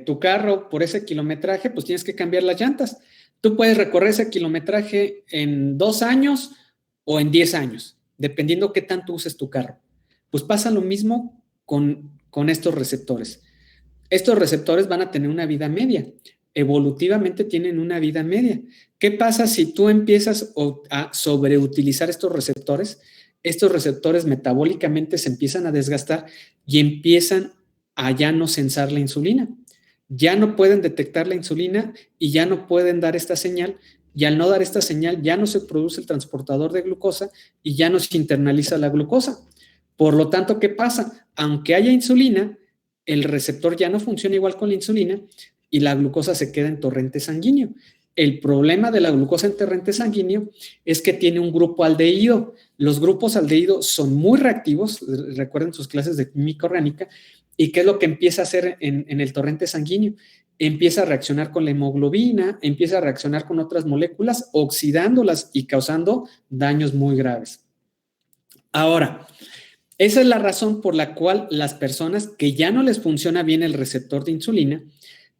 tu carro por ese kilometraje, pues tienes que cambiar las llantas. Tú puedes recorrer ese kilometraje en 2 años o en 10 años, dependiendo qué tanto uses tu carro. Pues pasa lo mismo con estos receptores. Estos receptores van a tener una vida media. Evolutivamente tienen una vida media. ¿Qué pasa si tú empiezas a sobreutilizar estos receptores? Estos receptores metabólicamente se empiezan a desgastar y empiezan a ya no sensar la insulina. Ya no pueden detectar la insulina y ya no pueden dar esta señal, y al no dar esta señal ya no se produce el transportador de glucosa y ya no se internaliza la glucosa. Por lo tanto, ¿qué pasa? Aunque haya insulina, el receptor ya no funciona igual con la insulina y la glucosa se queda en torrente sanguíneo. El problema de la glucosa en torrente sanguíneo es que tiene un grupo aldehído. Los grupos aldehídos son muy reactivos, recuerden sus clases de química orgánica. ¿Y qué es lo que empieza a hacer en el torrente sanguíneo? Empieza a reaccionar con la hemoglobina, empieza a reaccionar con otras moléculas, oxidándolas y causando daños muy graves. Ahora, esa es la razón por la cual las personas que ya no les funciona bien el receptor de insulina,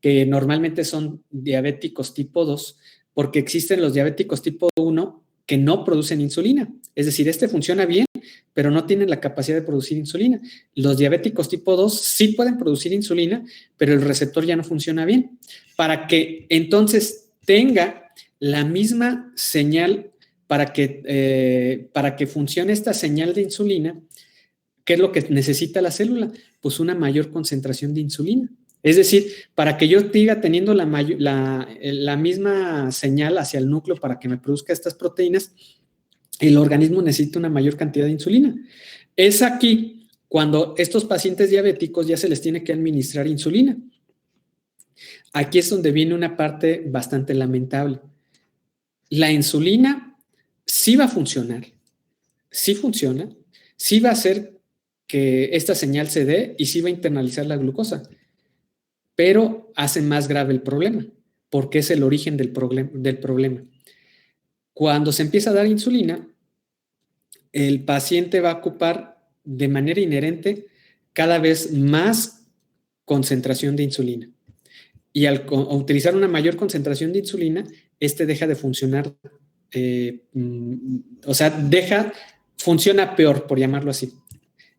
que normalmente son diabéticos tipo 2, porque existen los diabéticos tipo 1 que no producen insulina. Es decir, este funciona bien, pero no tienen la capacidad de producir insulina. Los diabéticos tipo 2 sí pueden producir insulina, pero el receptor ya no funciona bien. Para que entonces tenga la misma señal, para que funcione esta señal de insulina, ¿qué es lo que necesita la célula? Pues una mayor concentración de insulina. Es decir, para que yo siga teniendo la misma señal hacia el núcleo para que me produzca estas proteínas, el organismo necesita una mayor cantidad de insulina. Es aquí cuando estos pacientes diabéticos ya se les tiene que administrar insulina. Aquí es donde viene una parte bastante lamentable. La insulina sí va a funcionar, sí funciona, sí va a hacer que esta señal se dé y sí va a internalizar la glucosa, pero hace más grave el problema, porque es el origen del problema. Cuando se empieza a dar insulina, el paciente va a ocupar de manera inherente cada vez más concentración de insulina. Y al utilizar una mayor concentración de insulina, deja de funcionar, funciona peor, por llamarlo así.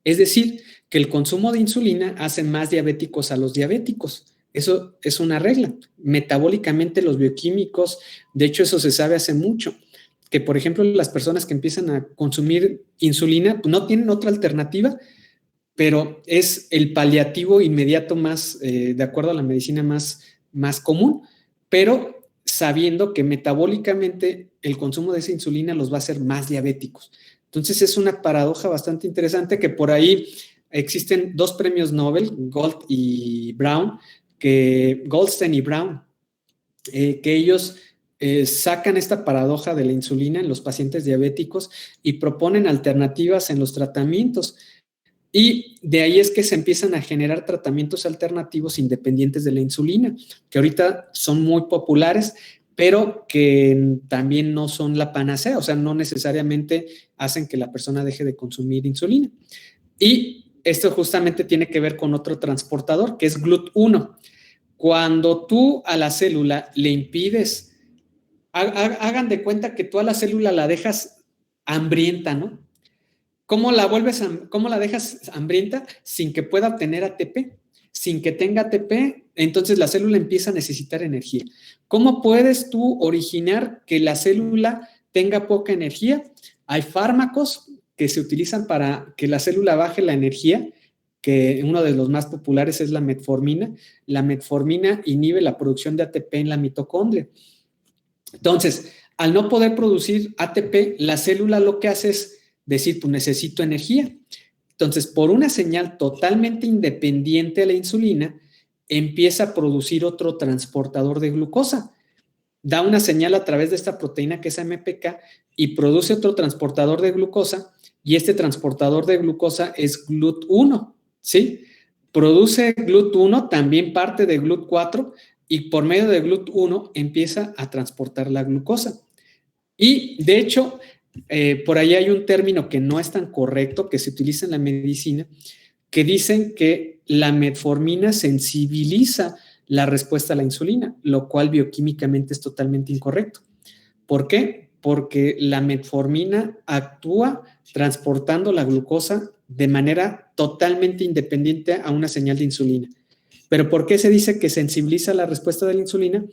Es decir, que el consumo de insulina hace más diabéticos a los diabéticos. Eso es una regla. Metabólicamente los bioquímicos, de hecho eso se sabe hace mucho, que, por ejemplo, las personas que empiezan a consumir insulina pues, no tienen otra alternativa, pero es el paliativo inmediato más, de acuerdo a la medicina más común, pero sabiendo que metabólicamente el consumo de esa insulina los va a hacer más diabéticos. Entonces es una paradoja bastante interesante que por ahí existen 2 premios Nobel, Goldstein y Brown, que ellos sacan esta paradoja de la insulina en los pacientes diabéticos y proponen alternativas en los tratamientos. Y de ahí es que se empiezan a generar tratamientos alternativos independientes de la insulina, que ahorita son muy populares, pero que también no son la panacea, o sea, no necesariamente hacen que la persona deje de consumir insulina. Y esto justamente tiene que ver con otro transportador, que es GLUT1. Cuando tú a la célula le impides, hagan de cuenta que tú a la célula la dejas hambrienta, ¿no? ¿Cómo la dejas hambrienta? Sin que pueda obtener ATP. Sin que tenga ATP, entonces la célula empieza a necesitar energía. ¿Cómo puedes tú originar que la célula tenga poca energía? Hay fármacos que se utilizan para que la célula baje la energía, que uno de los más populares es la metformina. La metformina inhibe la producción de ATP en la mitocondria. Entonces, al no poder producir ATP, la célula lo que hace es decir, pues necesito energía. Entonces, por una señal totalmente independiente a la insulina, empieza a producir otro transportador de glucosa. Da una señal a través de esta proteína que es AMPK y produce otro transportador de glucosa y este transportador de glucosa es GLUT1, ¿sí? Produce GLUT1, también parte de GLUT4 y por medio de GLUT1 empieza a transportar la glucosa. Y de hecho, por ahí hay un término que no es tan correcto, que se utiliza en la medicina, que dicen que la metformina sensibiliza la respuesta a la insulina, lo cual bioquímicamente es totalmente incorrecto. ¿Por qué? Porque la metformina actúa transportando la glucosa de manera totalmente independiente a una señal de insulina. ¿Pero por qué se dice que sensibiliza la respuesta de la insulina?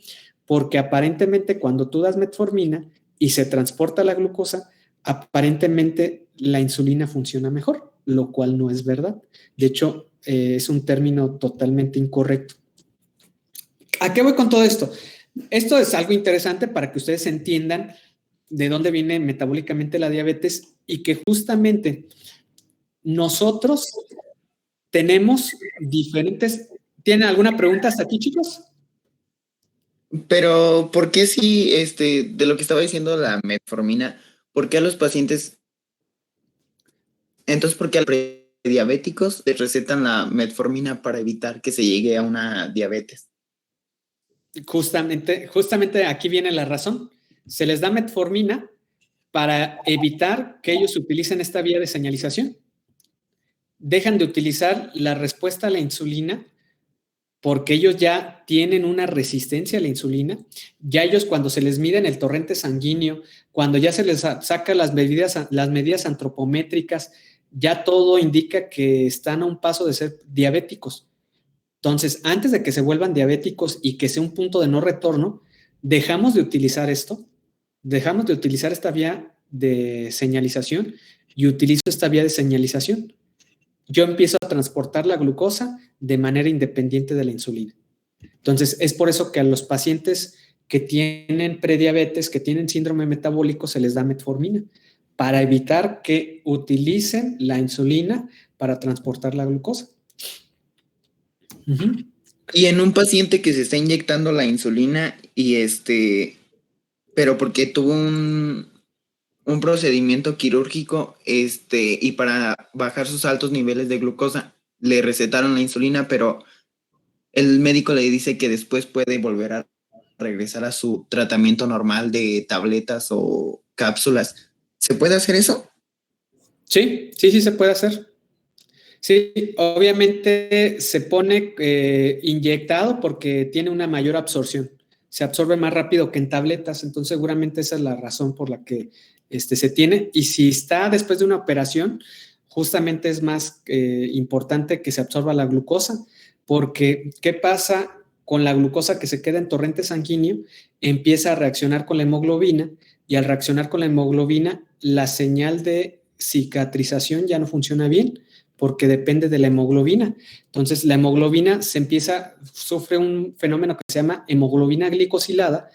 Porque aparentemente cuando tú das metformina y se transporta la glucosa, aparentemente la insulina funciona mejor, lo cual no es verdad. De hecho, es un término totalmente incorrecto. ¿A qué voy con todo esto? Esto es algo interesante para que ustedes entiendan de dónde viene metabólicamente la diabetes y que justamente nosotros tenemos diferentes... ¿Tienen alguna pregunta hasta aquí, chicos? Pero, ¿por qué si, de lo que estaba diciendo la metformina, por qué a los pacientes, entonces, por qué a los prediabéticos les recetan la metformina para evitar que se llegue a una diabetes? Justamente aquí viene la razón. Se les da metformina para evitar que ellos utilicen esta vía de señalización. Dejan de utilizar la respuesta a la insulina porque ellos ya tienen una resistencia a la insulina. Ya ellos cuando se les mide en el torrente sanguíneo, cuando ya se les saca las medidas antropométricas, ya todo indica que están a un paso de ser diabéticos. Entonces, antes de que se vuelvan diabéticos y que sea un punto de no retorno, dejamos de utilizar esto, dejamos de utilizar esta vía de señalización y utilizo esta vía de señalización. Yo empiezo a transportar la glucosa de manera independiente de la insulina. Entonces, es por eso que a los pacientes que tienen prediabetes, que tienen síndrome metabólico, se les da metformina, para evitar que utilicen la insulina para transportar la glucosa. Y en un paciente que se está inyectando la insulina pero porque tuvo un procedimiento quirúrgico, y para bajar sus altos niveles de glucosa, le recetaron la insulina, pero el médico le dice que después puede volver a regresar a su tratamiento normal de tabletas o cápsulas. ¿Se puede hacer eso? Sí se puede hacer. Sí, obviamente se pone inyectado porque tiene una mayor absorción. Se absorbe más rápido que en tabletas, entonces seguramente esa es la razón por la que se tiene. Y si está después de una operación, justamente es más importante que se absorba la glucosa, porque ¿qué pasa con la glucosa que se queda en torrente sanguíneo? Empieza a reaccionar con la hemoglobina y al reaccionar con la hemoglobina, la señal de cicatrización ya no funciona bien porque depende de la hemoglobina. Entonces, la hemoglobina sufre un fenómeno que se llama hemoglobina glicosilada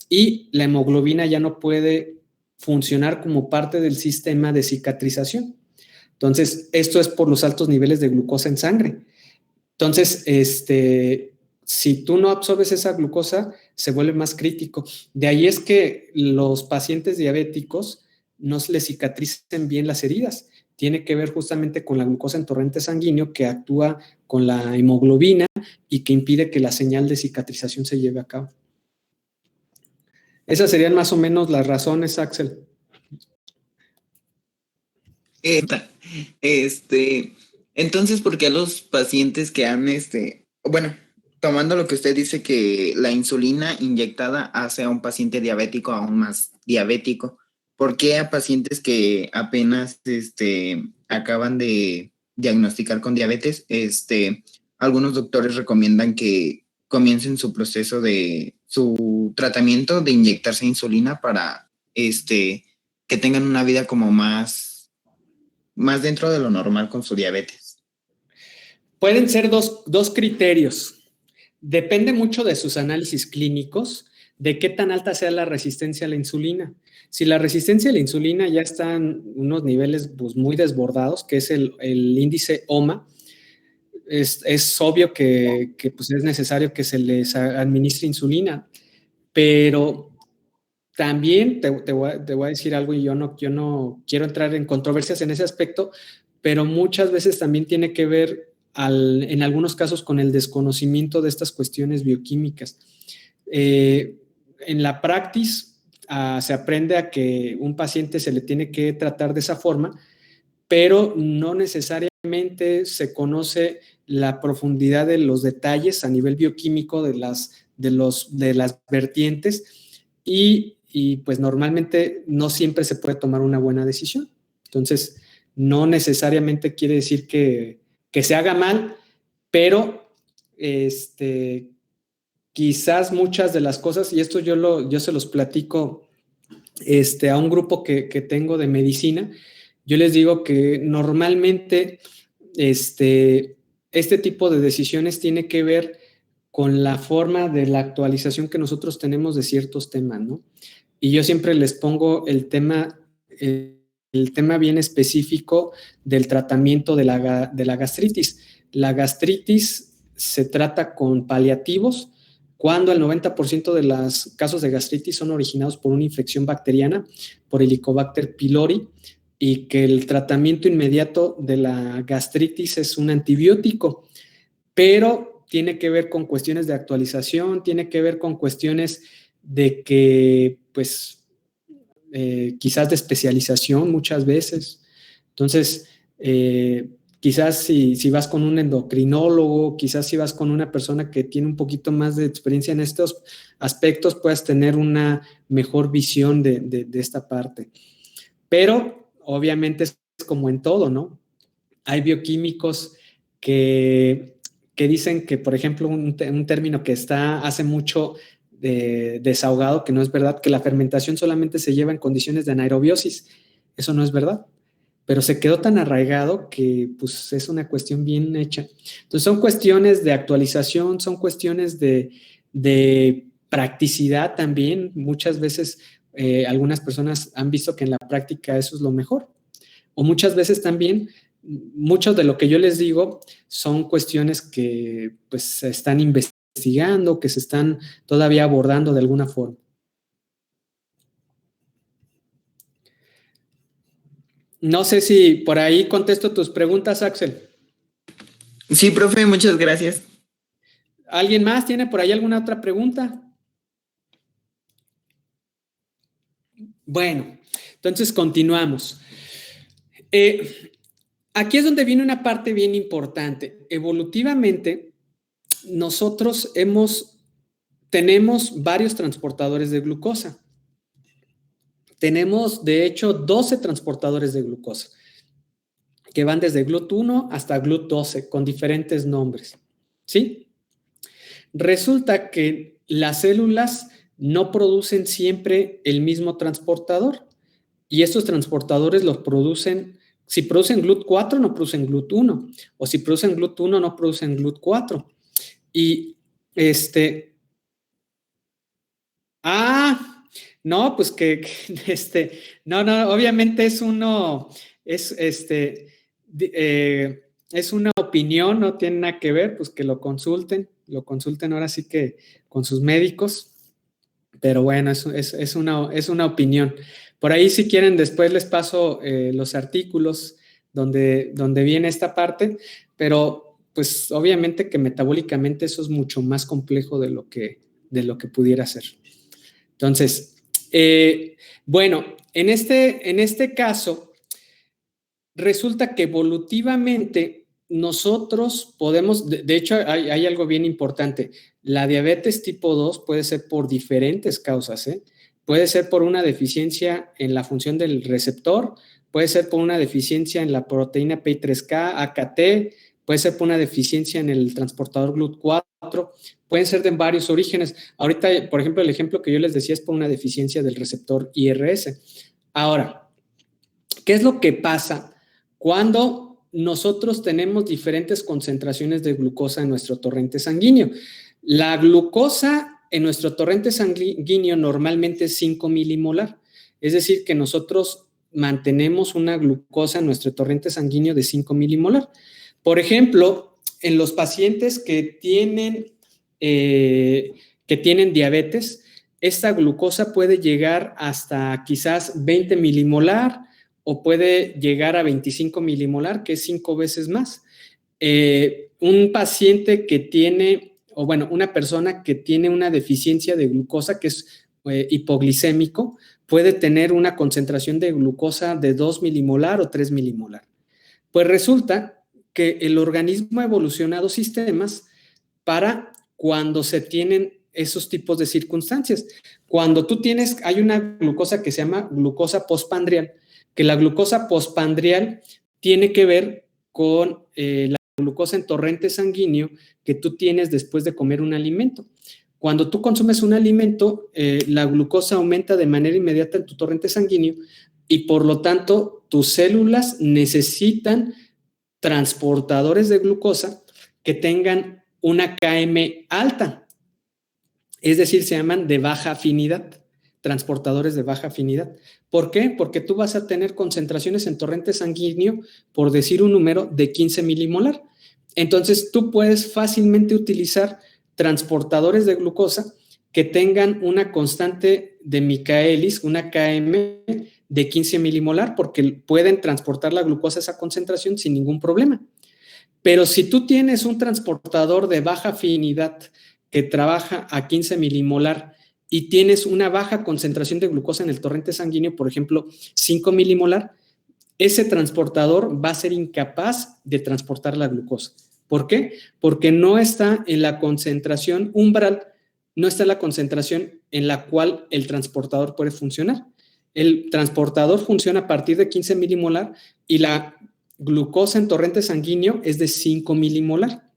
y la hemoglobina ya no puede funcionar como parte del sistema de cicatrización. Entonces, esto es por los altos niveles de glucosa en sangre. Entonces, si tú no absorbes esa glucosa, se vuelve más crítico. De ahí es que los pacientes diabéticos no les cicatricen bien las heridas. Tiene que ver justamente con la glucosa en torrente sanguíneo que actúa con la hemoglobina y que impide que la señal de cicatrización se lleve a cabo. Esas serían más o menos las razones, Axel. Entonces, ¿por qué a los pacientes que han, bueno, tomando lo que usted dice que la insulina inyectada hace a un paciente diabético aún más diabético, ¿por qué a pacientes que apenas, acaban de diagnosticar con diabetes, algunos doctores recomiendan que comiencen su proceso de su tratamiento de inyectarse insulina para, que tengan una vida como más dentro de lo normal con su diabetes? Pueden ser dos criterios. Depende mucho de sus análisis clínicos, de qué tan alta sea la resistencia a la insulina. Si la resistencia a la insulina ya está en unos niveles pues, muy desbordados, que es el índice OMA, es obvio que pues es necesario que se les administre insulina, pero también te voy a decir algo y yo no quiero entrar en controversias en ese aspecto, pero muchas veces también tiene que ver en algunos casos con el desconocimiento de estas cuestiones bioquímicas. En la praxis se aprende a que un paciente se le tiene que tratar de esa forma, pero no necesariamente se conoce la profundidad de los detalles a nivel bioquímico de las vertientes y pues normalmente no siempre se puede tomar una buena decisión. Entonces, no necesariamente quiere decir que se haga mal, pero quizás muchas de las cosas, y esto yo se los platico a un grupo que tengo de medicina, yo les digo que normalmente este tipo de decisiones tiene que ver con la forma de la actualización que nosotros tenemos de ciertos temas, ¿no? Y yo siempre les pongo el tema bien específico del tratamiento de la gastritis. La gastritis se trata con paliativos cuando el 90% de los casos de gastritis son originados por una infección bacteriana, por Helicobacter pylori, y que el tratamiento inmediato de la gastritis es un antibiótico, pero tiene que ver con cuestiones de actualización, tiene que ver con cuestiones de que, pues, quizás de especialización muchas veces. Entonces, quizás si vas con un endocrinólogo, quizás si vas con una persona que tiene un poquito más de experiencia en estos aspectos, puedas tener una mejor visión de esta parte. Pero, obviamente, es como en todo, ¿no? Hay bioquímicos que dicen que, por ejemplo, un término que está hace mucho desahogado, que no es verdad, que la fermentación solamente se lleva en condiciones de anaerobiosis. Eso no es verdad, pero se quedó tan arraigado que pues es una cuestión bien hecha. Entonces son cuestiones de actualización, son cuestiones de practicidad también. Muchas veces algunas personas han visto que en la práctica eso es lo mejor. O muchas veces también, mucho de lo que yo les digo son cuestiones que pues se están investigando, que se están todavía abordando de alguna forma. No sé si por ahí contesto tus preguntas, Axel. Sí, profe, muchas gracias. ¿Alguien más tiene por ahí alguna otra pregunta? Bueno, entonces continuamos. Aquí es donde viene una parte bien importante. Evolutivamente, nosotros tenemos varios transportadores de glucosa. Tenemos, de hecho, 12 transportadores de glucosa, que van desde GLUT1 hasta GLUT12, con diferentes nombres, ¿sí? Resulta que las células no producen siempre el mismo transportador. Y estos transportadores los producen, si producen GLUT4 no producen GLUT1, o si producen GLUT1 no producen GLUT4. Y no, pues no, obviamente es es una opinión, no tiene nada que ver, pues que lo consulten ahora sí que con sus médicos, pero bueno, es una opinión. Por ahí si quieren después les paso los artículos donde viene esta parte, pero pues obviamente que metabólicamente eso es mucho más complejo de lo que pudiera ser. Entonces, bueno, en este caso, resulta que evolutivamente nosotros podemos, de hecho hay algo bien importante, la diabetes tipo 2 puede ser por diferentes causas, ¿eh? Puede ser por una deficiencia en la función del receptor, puede ser por una deficiencia en la proteína PI3K, AKT, puede ser por una deficiencia en el transportador GLUT4, pueden ser de varios orígenes. Ahorita, por ejemplo, el ejemplo que yo les decía es por una deficiencia del receptor IRS. Ahora, ¿qué es lo que pasa cuando nosotros tenemos diferentes concentraciones de glucosa en nuestro torrente sanguíneo? La glucosa en nuestro torrente sanguíneo normalmente es 5 milimolar, es decir, que nosotros mantenemos una glucosa en nuestro torrente sanguíneo de 5 milimolar. Por ejemplo, en los pacientes que tienen diabetes, esta glucosa puede llegar hasta quizás 20 milimolar o puede llegar a 25 milimolar, que es 5 veces más. Un paciente que tiene, o bueno, una persona que tiene una deficiencia de glucosa, que es hipoglicémico, puede tener una concentración de glucosa de 2 milimolar o 3 milimolar. Pues resulta que el organismo ha evolucionado sistemas para cuando se tienen esos tipos de circunstancias. Cuando tú hay una glucosa que se llama glucosa postprandial, que la glucosa postprandial tiene que ver con la glucosa en torrente sanguíneo que tú tienes después de comer un alimento. Cuando tú consumes un alimento, la glucosa aumenta de manera inmediata en tu torrente sanguíneo y por lo tanto tus células necesitan transportadores de glucosa que tengan una KM alta, es decir, se llaman de baja afinidad, transportadores de baja afinidad. ¿Por qué? Porque tú vas a tener concentraciones en torrente sanguíneo, por decir un número, de 15 milimolar. Entonces, tú puedes fácilmente utilizar transportadores de glucosa que tengan una constante de Michaelis, una KM de 15 milimolar, porque pueden transportar la glucosa a esa concentración sin ningún problema. Pero si tú tienes un transportador de baja afinidad que trabaja a 15 milimolar y tienes una baja concentración de glucosa en el torrente sanguíneo, por ejemplo, 5 milimolar, ese transportador va a ser incapaz de transportar la glucosa. ¿Por qué? Porque no está en la concentración umbral, no está en la concentración en la cual el transportador puede funcionar. El transportador funciona a partir de 15 milimolar y la glucosa en torrente sanguíneo es de 5 milimolar.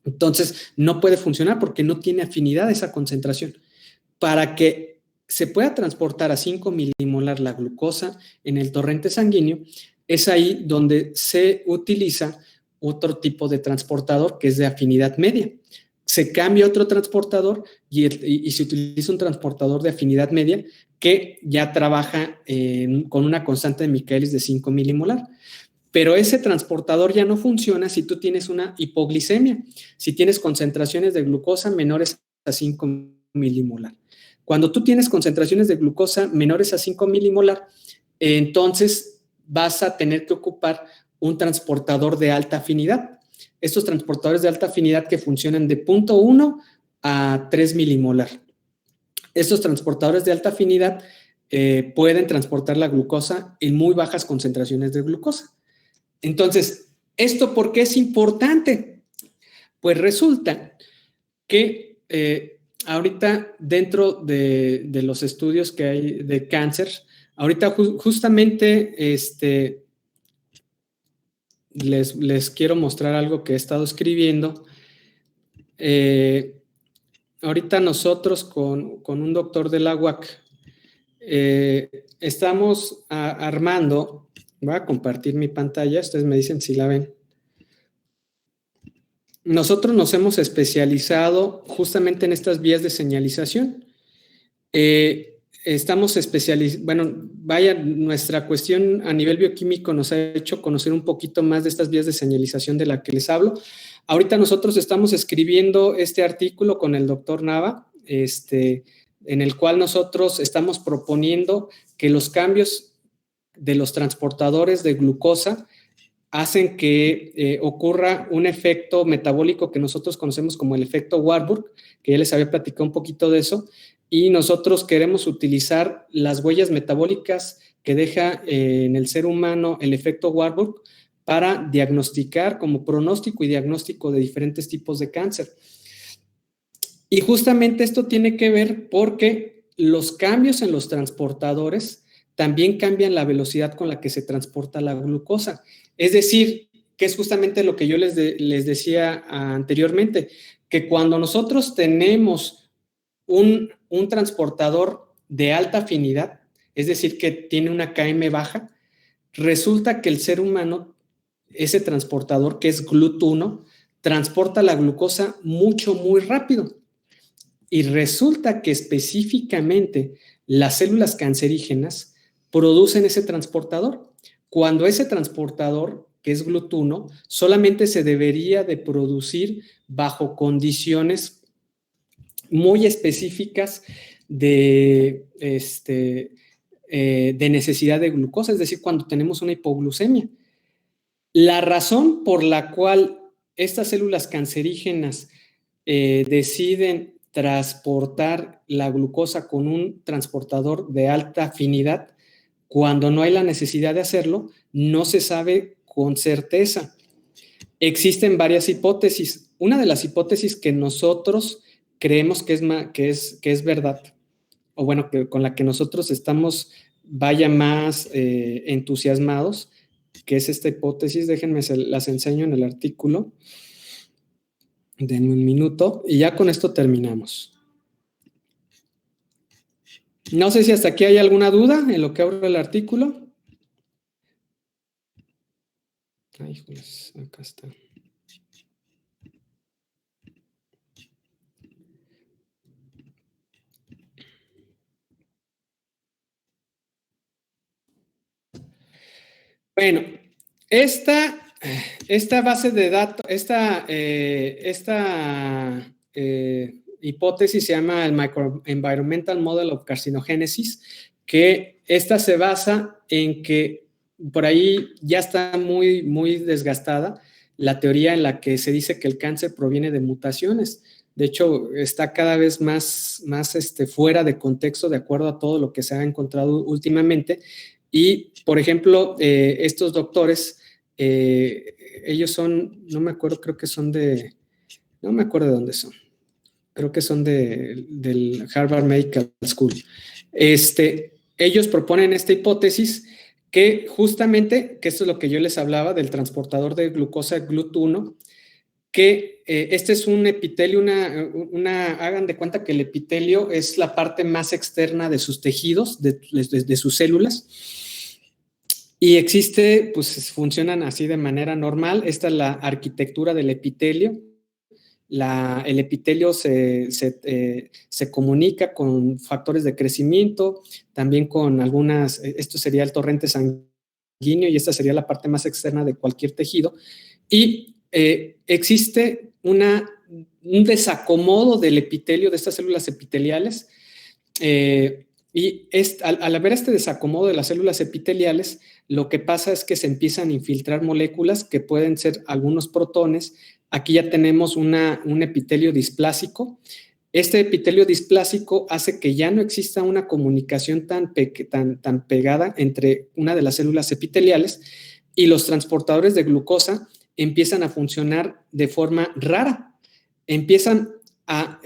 Entonces, no puede funcionar porque no tiene afinidad a esa concentración. Para que se pueda transportar a 5 milimolar la glucosa en el torrente sanguíneo, es ahí donde se utiliza otro tipo de transportador que es de afinidad media. Se cambia otro transportador y se utiliza un transportador de afinidad media que ya trabaja con una constante de Michaelis de 5 milimolar. Pero ese transportador ya no funciona si tú tienes una hipoglicemia, si tienes concentraciones de glucosa menores a 5 milimolar. Cuando tú tienes concentraciones de glucosa menores a 5 milimolar, entonces vas a tener que ocupar un transportador de alta afinidad. Estos transportadores de alta afinidad que funcionan de 0.1 a 3 milimolar. Estos transportadores de alta afinidad pueden transportar la glucosa en muy bajas concentraciones de glucosa. Entonces, ¿esto por qué es importante? Pues resulta que ahorita dentro de los estudios que hay de cáncer, ahorita justamente les quiero mostrar algo que he estado escribiendo. ahorita nosotros con un doctor de la UAC estamos armando, voy a compartir mi pantalla, ustedes me dicen si la ven. Nosotros nos hemos especializado justamente en estas vías de señalización. Estamos especializados, bueno, vaya, nuestra cuestión a nivel bioquímico nos ha hecho conocer un poquito más de estas vías de señalización de la que les hablo. Ahorita nosotros estamos escribiendo este artículo con el doctor Nava, en el cual nosotros estamos proponiendo que los cambios de los transportadores de glucosa hacen que ocurra un efecto metabólico que nosotros conocemos como el efecto Warburg, que ya les había platicado un poquito de eso, y nosotros queremos utilizar las huellas metabólicas que deja en el ser humano el efecto Warburg para diagnosticar como pronóstico y diagnóstico de diferentes tipos de cáncer. Y justamente esto tiene que ver porque los cambios en los transportadores también cambian la velocidad con la que se transporta la glucosa. Es decir, que es justamente lo que yo les decía anteriormente, que cuando nosotros tenemos un transportador de alta afinidad, es decir, que tiene una KM baja, resulta que el ser humano, ese transportador que es GLUT1, transporta la glucosa muy rápido. Y resulta que específicamente las células cancerígenas producen ese transportador, cuando ese transportador, que es GLUT1, solamente se debería de producir bajo condiciones muy específicas de necesidad de glucosa, es decir, cuando tenemos una hipoglucemia. La razón por la cual estas células cancerígenas deciden transportar la glucosa con un transportador de alta afinidad cuando no hay la necesidad de hacerlo, no se sabe con certeza. Existen varias hipótesis. Una de las hipótesis que nosotros creemos que es verdad, o bueno, con la que nosotros estamos, más entusiasmados, que es esta hipótesis, déjenme, las enseño en el artículo. Denme un minuto y ya con esto terminamos. No sé si hasta aquí hay alguna duda en lo que abro el artículo. Ay, pues acá está. Bueno, esta base de datos, esta hipótesis se llama el Microenvironmental Model of Carcinogenesis, que esta se basa en que por ahí ya está muy desgastada la teoría en la que se dice que el cáncer proviene de mutaciones. De hecho, está cada vez más fuera de contexto de acuerdo a todo lo que se ha encontrado últimamente. Y, por ejemplo, estos doctores, ellos son, no me acuerdo, creo que son no me acuerdo de dónde son. Creo que son del Harvard Medical School. Ellos proponen esta hipótesis que justamente, que esto es lo que yo les hablaba del transportador de glucosa GLUT1, que este es un epitelio, hagan de cuenta que el epitelio es la parte más externa de sus tejidos, de sus células, y existe, pues funcionan así de manera normal. Esta es la arquitectura del epitelio. El epitelio se comunica con factores de crecimiento, también con esto sería el torrente sanguíneo y esta sería la parte más externa de cualquier tejido. Y existe un desacomodo del epitelio, de estas células epiteliales, y al haber este desacomodo de las células epiteliales, lo que pasa es que se empiezan a infiltrar moléculas que pueden ser algunos protones. Aquí ya tenemos un epitelio displásico. Este epitelio displásico hace que ya no exista una comunicación tan pegada entre una de las células epiteliales y los transportadores de glucosa empiezan a funcionar de forma rara. Empiezan a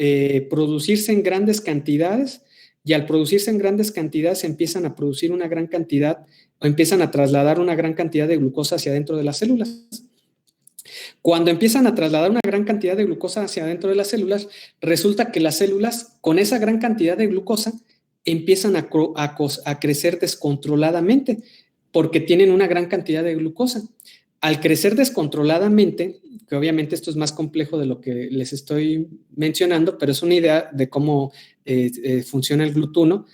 producirse en grandes cantidades y al producirse en grandes cantidades empiezan a producir una gran cantidad o empiezan a trasladar una gran cantidad de glucosa hacia adentro de las células. Cuando empiezan a trasladar una gran cantidad de glucosa hacia adentro de las células, resulta que las células, con esa gran cantidad de glucosa, empiezan a crecer descontroladamente, porque tienen una gran cantidad de glucosa. Al crecer descontroladamente, que obviamente esto es más complejo de lo que les estoy mencionando, pero es una idea de cómo funciona el GLUT1,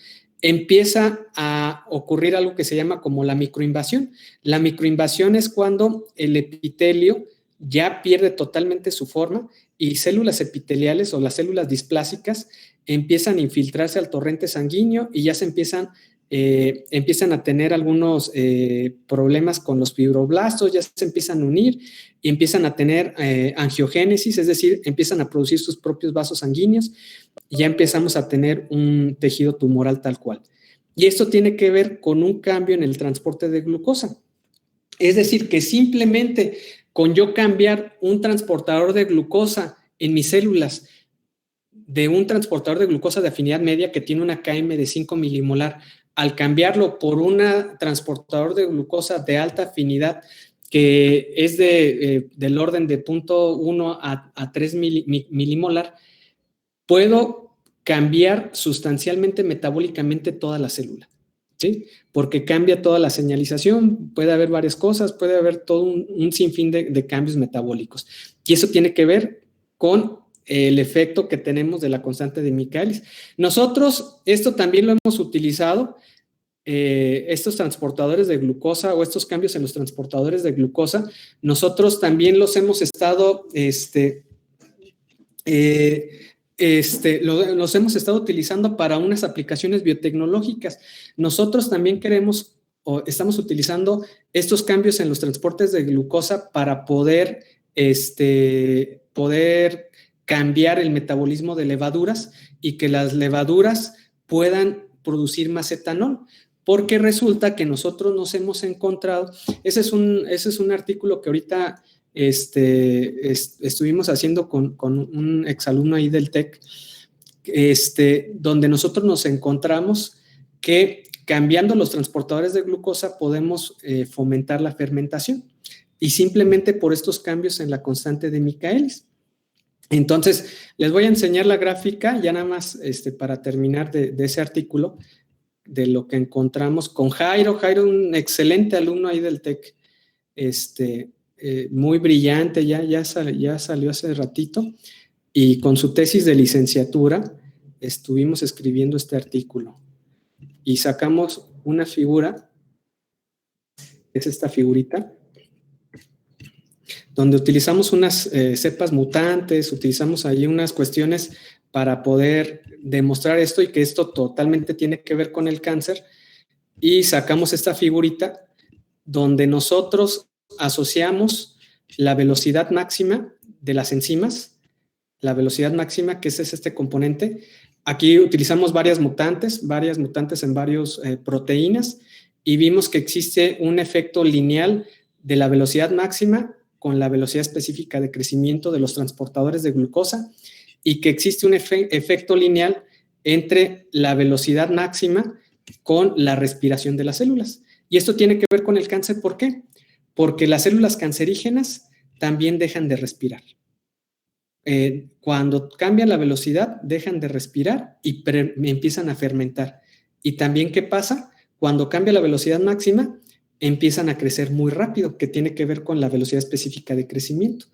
empieza a ocurrir algo que se llama como la microinvasión. La microinvasión es cuando el epitelio ya pierde totalmente su forma y células epiteliales o las células displásicas empiezan a infiltrarse al torrente sanguíneo y ya se empiezan a tener algunos problemas con los fibroblastos, ya se empiezan a unir y empiezan a tener angiogénesis, es decir, empiezan a producir sus propios vasos sanguíneos y ya empezamos a tener un tejido tumoral tal cual. Y esto tiene que ver con un cambio en el transporte de glucosa. Es decir, que simplemente con yo cambiar un transportador de glucosa en mis células de un transportador de glucosa de afinidad media que tiene una KM de 5 milimolar, al cambiarlo por un transportador de glucosa de alta afinidad que es del orden de 0.1 a 3 milimolar, puedo cambiar sustancialmente metabólicamente toda la célula, ¿sí? Porque cambia toda la señalización, puede haber varias cosas, puede haber todo un sinfín de cambios metabólicos. Y eso tiene que ver con el efecto que tenemos de la constante de Michaelis. Nosotros esto también lo hemos utilizado, estos transportadores de glucosa o estos cambios en los transportadores de glucosa, nosotros también los hemos estado, los hemos estado utilizando para unas aplicaciones biotecnológicas. Nosotros también queremos o estamos utilizando estos cambios en los transportes de glucosa para poder cambiar el metabolismo de levaduras y que las levaduras puedan producir más etanol, porque resulta que nosotros nos hemos encontrado, ese es un artículo que ahorita estuvimos haciendo con un exalumno ahí del TEC, donde nosotros nos encontramos que cambiando los transportadores de glucosa podemos fomentar la fermentación y simplemente por estos cambios en la constante de Michaelis. Entonces, les voy a enseñar la gráfica, ya nada más para terminar de ese artículo, de lo que encontramos con Jairo. Jairo, un excelente alumno ahí del TEC, muy brillante, ya salió hace ratito, y con su tesis de licenciatura estuvimos escribiendo este artículo. Y sacamos una figura, es esta figurita, donde utilizamos unas cepas mutantes, utilizamos ahí unas cuestiones para poder demostrar esto y que esto totalmente tiene que ver con el cáncer. Y sacamos esta figurita donde nosotros asociamos la velocidad máxima de las enzimas, la velocidad máxima, que ese es este componente. Aquí utilizamos varias mutantes en varias proteínas y vimos que existe un efecto lineal de la velocidad máxima con la velocidad específica de crecimiento de los transportadores de glucosa y que existe un efecto lineal entre la velocidad máxima con la respiración de las células. Y esto tiene que ver con el cáncer. ¿Por qué? Porque las células cancerígenas también dejan de respirar. Cuando cambian la velocidad, dejan de respirar y empiezan a fermentar. Y también, ¿qué pasa? Cuando cambia la velocidad máxima, empiezan a crecer muy rápido, que tiene que ver con la velocidad específica de crecimiento.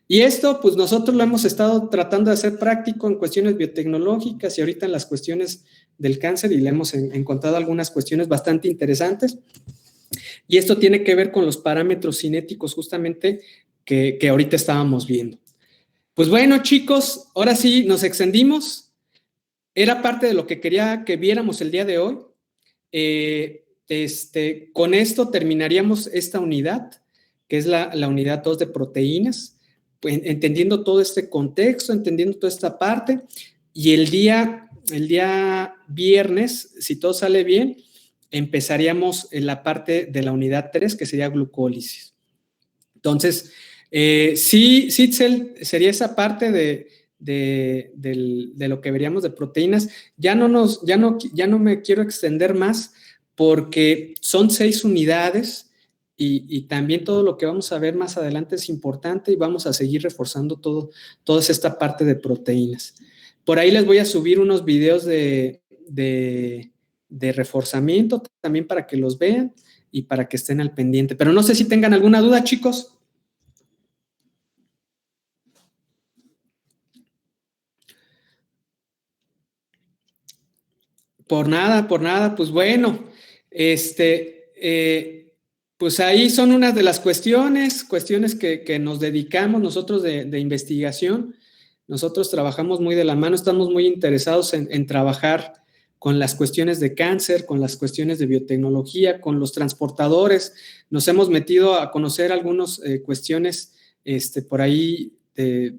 Y esto, pues nosotros lo hemos estado tratando de hacer práctico en cuestiones biotecnológicas y ahorita en las cuestiones del cáncer, y le hemos encontrado algunas cuestiones bastante interesantes. Y esto tiene que ver con los parámetros cinéticos justamente que ahorita estábamos viendo. Pues bueno, chicos, ahora sí nos extendimos. Era parte de lo que quería que viéramos el día de hoy. Con esto terminaríamos esta unidad, que es la unidad 2 de proteínas, pues, entendiendo todo este contexto, entendiendo toda esta parte, y el día viernes, si todo sale bien, empezaríamos en la parte de la unidad 3, que sería glucólisis. Entonces, sí, Sitzel, sería esa parte de lo que veríamos de proteínas. Ya no me quiero extender más porque son 6 unidades y también todo lo que vamos a ver más adelante es importante y vamos a seguir reforzando toda esta parte de proteínas. Por ahí les voy a subir unos videos de reforzamiento también para que los vean y para que estén al pendiente. Pero no sé si tengan alguna duda, chicos. Por nada, pues bueno, pues ahí son unas de las cuestiones que nos dedicamos nosotros de investigación. Nosotros trabajamos muy de la mano, estamos muy interesados en trabajar con las cuestiones de cáncer, con las cuestiones de biotecnología, con los transportadores. Nos hemos metido a conocer algunas cuestiones por ahí,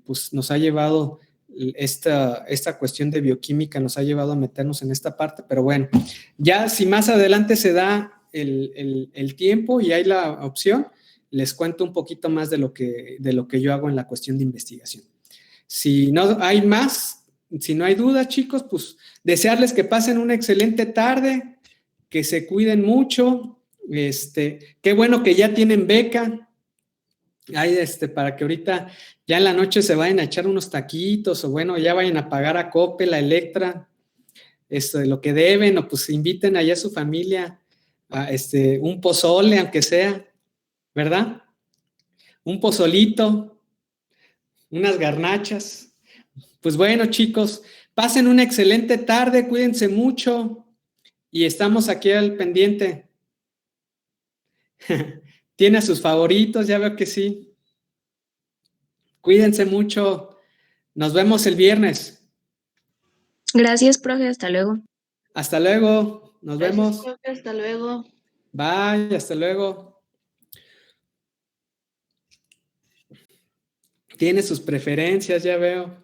pues nos ha llevado esta cuestión de bioquímica, nos ha llevado a meternos en esta parte, pero bueno, ya si más adelante se da el tiempo y hay la opción, les cuento un poquito más de lo que yo hago en la cuestión de investigación. Si no hay más, si no hay duda, chicos, pues desearles que pasen una excelente tarde, que se cuiden mucho, qué bueno que ya tienen beca. Ay, para que ahorita ya en la noche se vayan a echar unos taquitos o bueno, ya vayan a pagar a Coppel, a Electra, lo que deben, o pues inviten allá a su familia a un pozole, aunque sea, ¿verdad? Un pozolito, unas garnachas. Pues bueno, chicos, pasen una excelente tarde, cuídense mucho y estamos aquí al pendiente. ¿Tiene a sus favoritos? Ya veo que sí. Cuídense mucho. Nos vemos el viernes. Gracias, profe. Hasta luego. Hasta luego. Nos vemos. Profe, hasta luego. Bye. Hasta luego. Tiene sus preferencias, ya veo.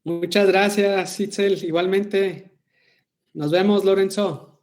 Muchas gracias, Itzel. Igualmente. Nos vemos, Lorenzo.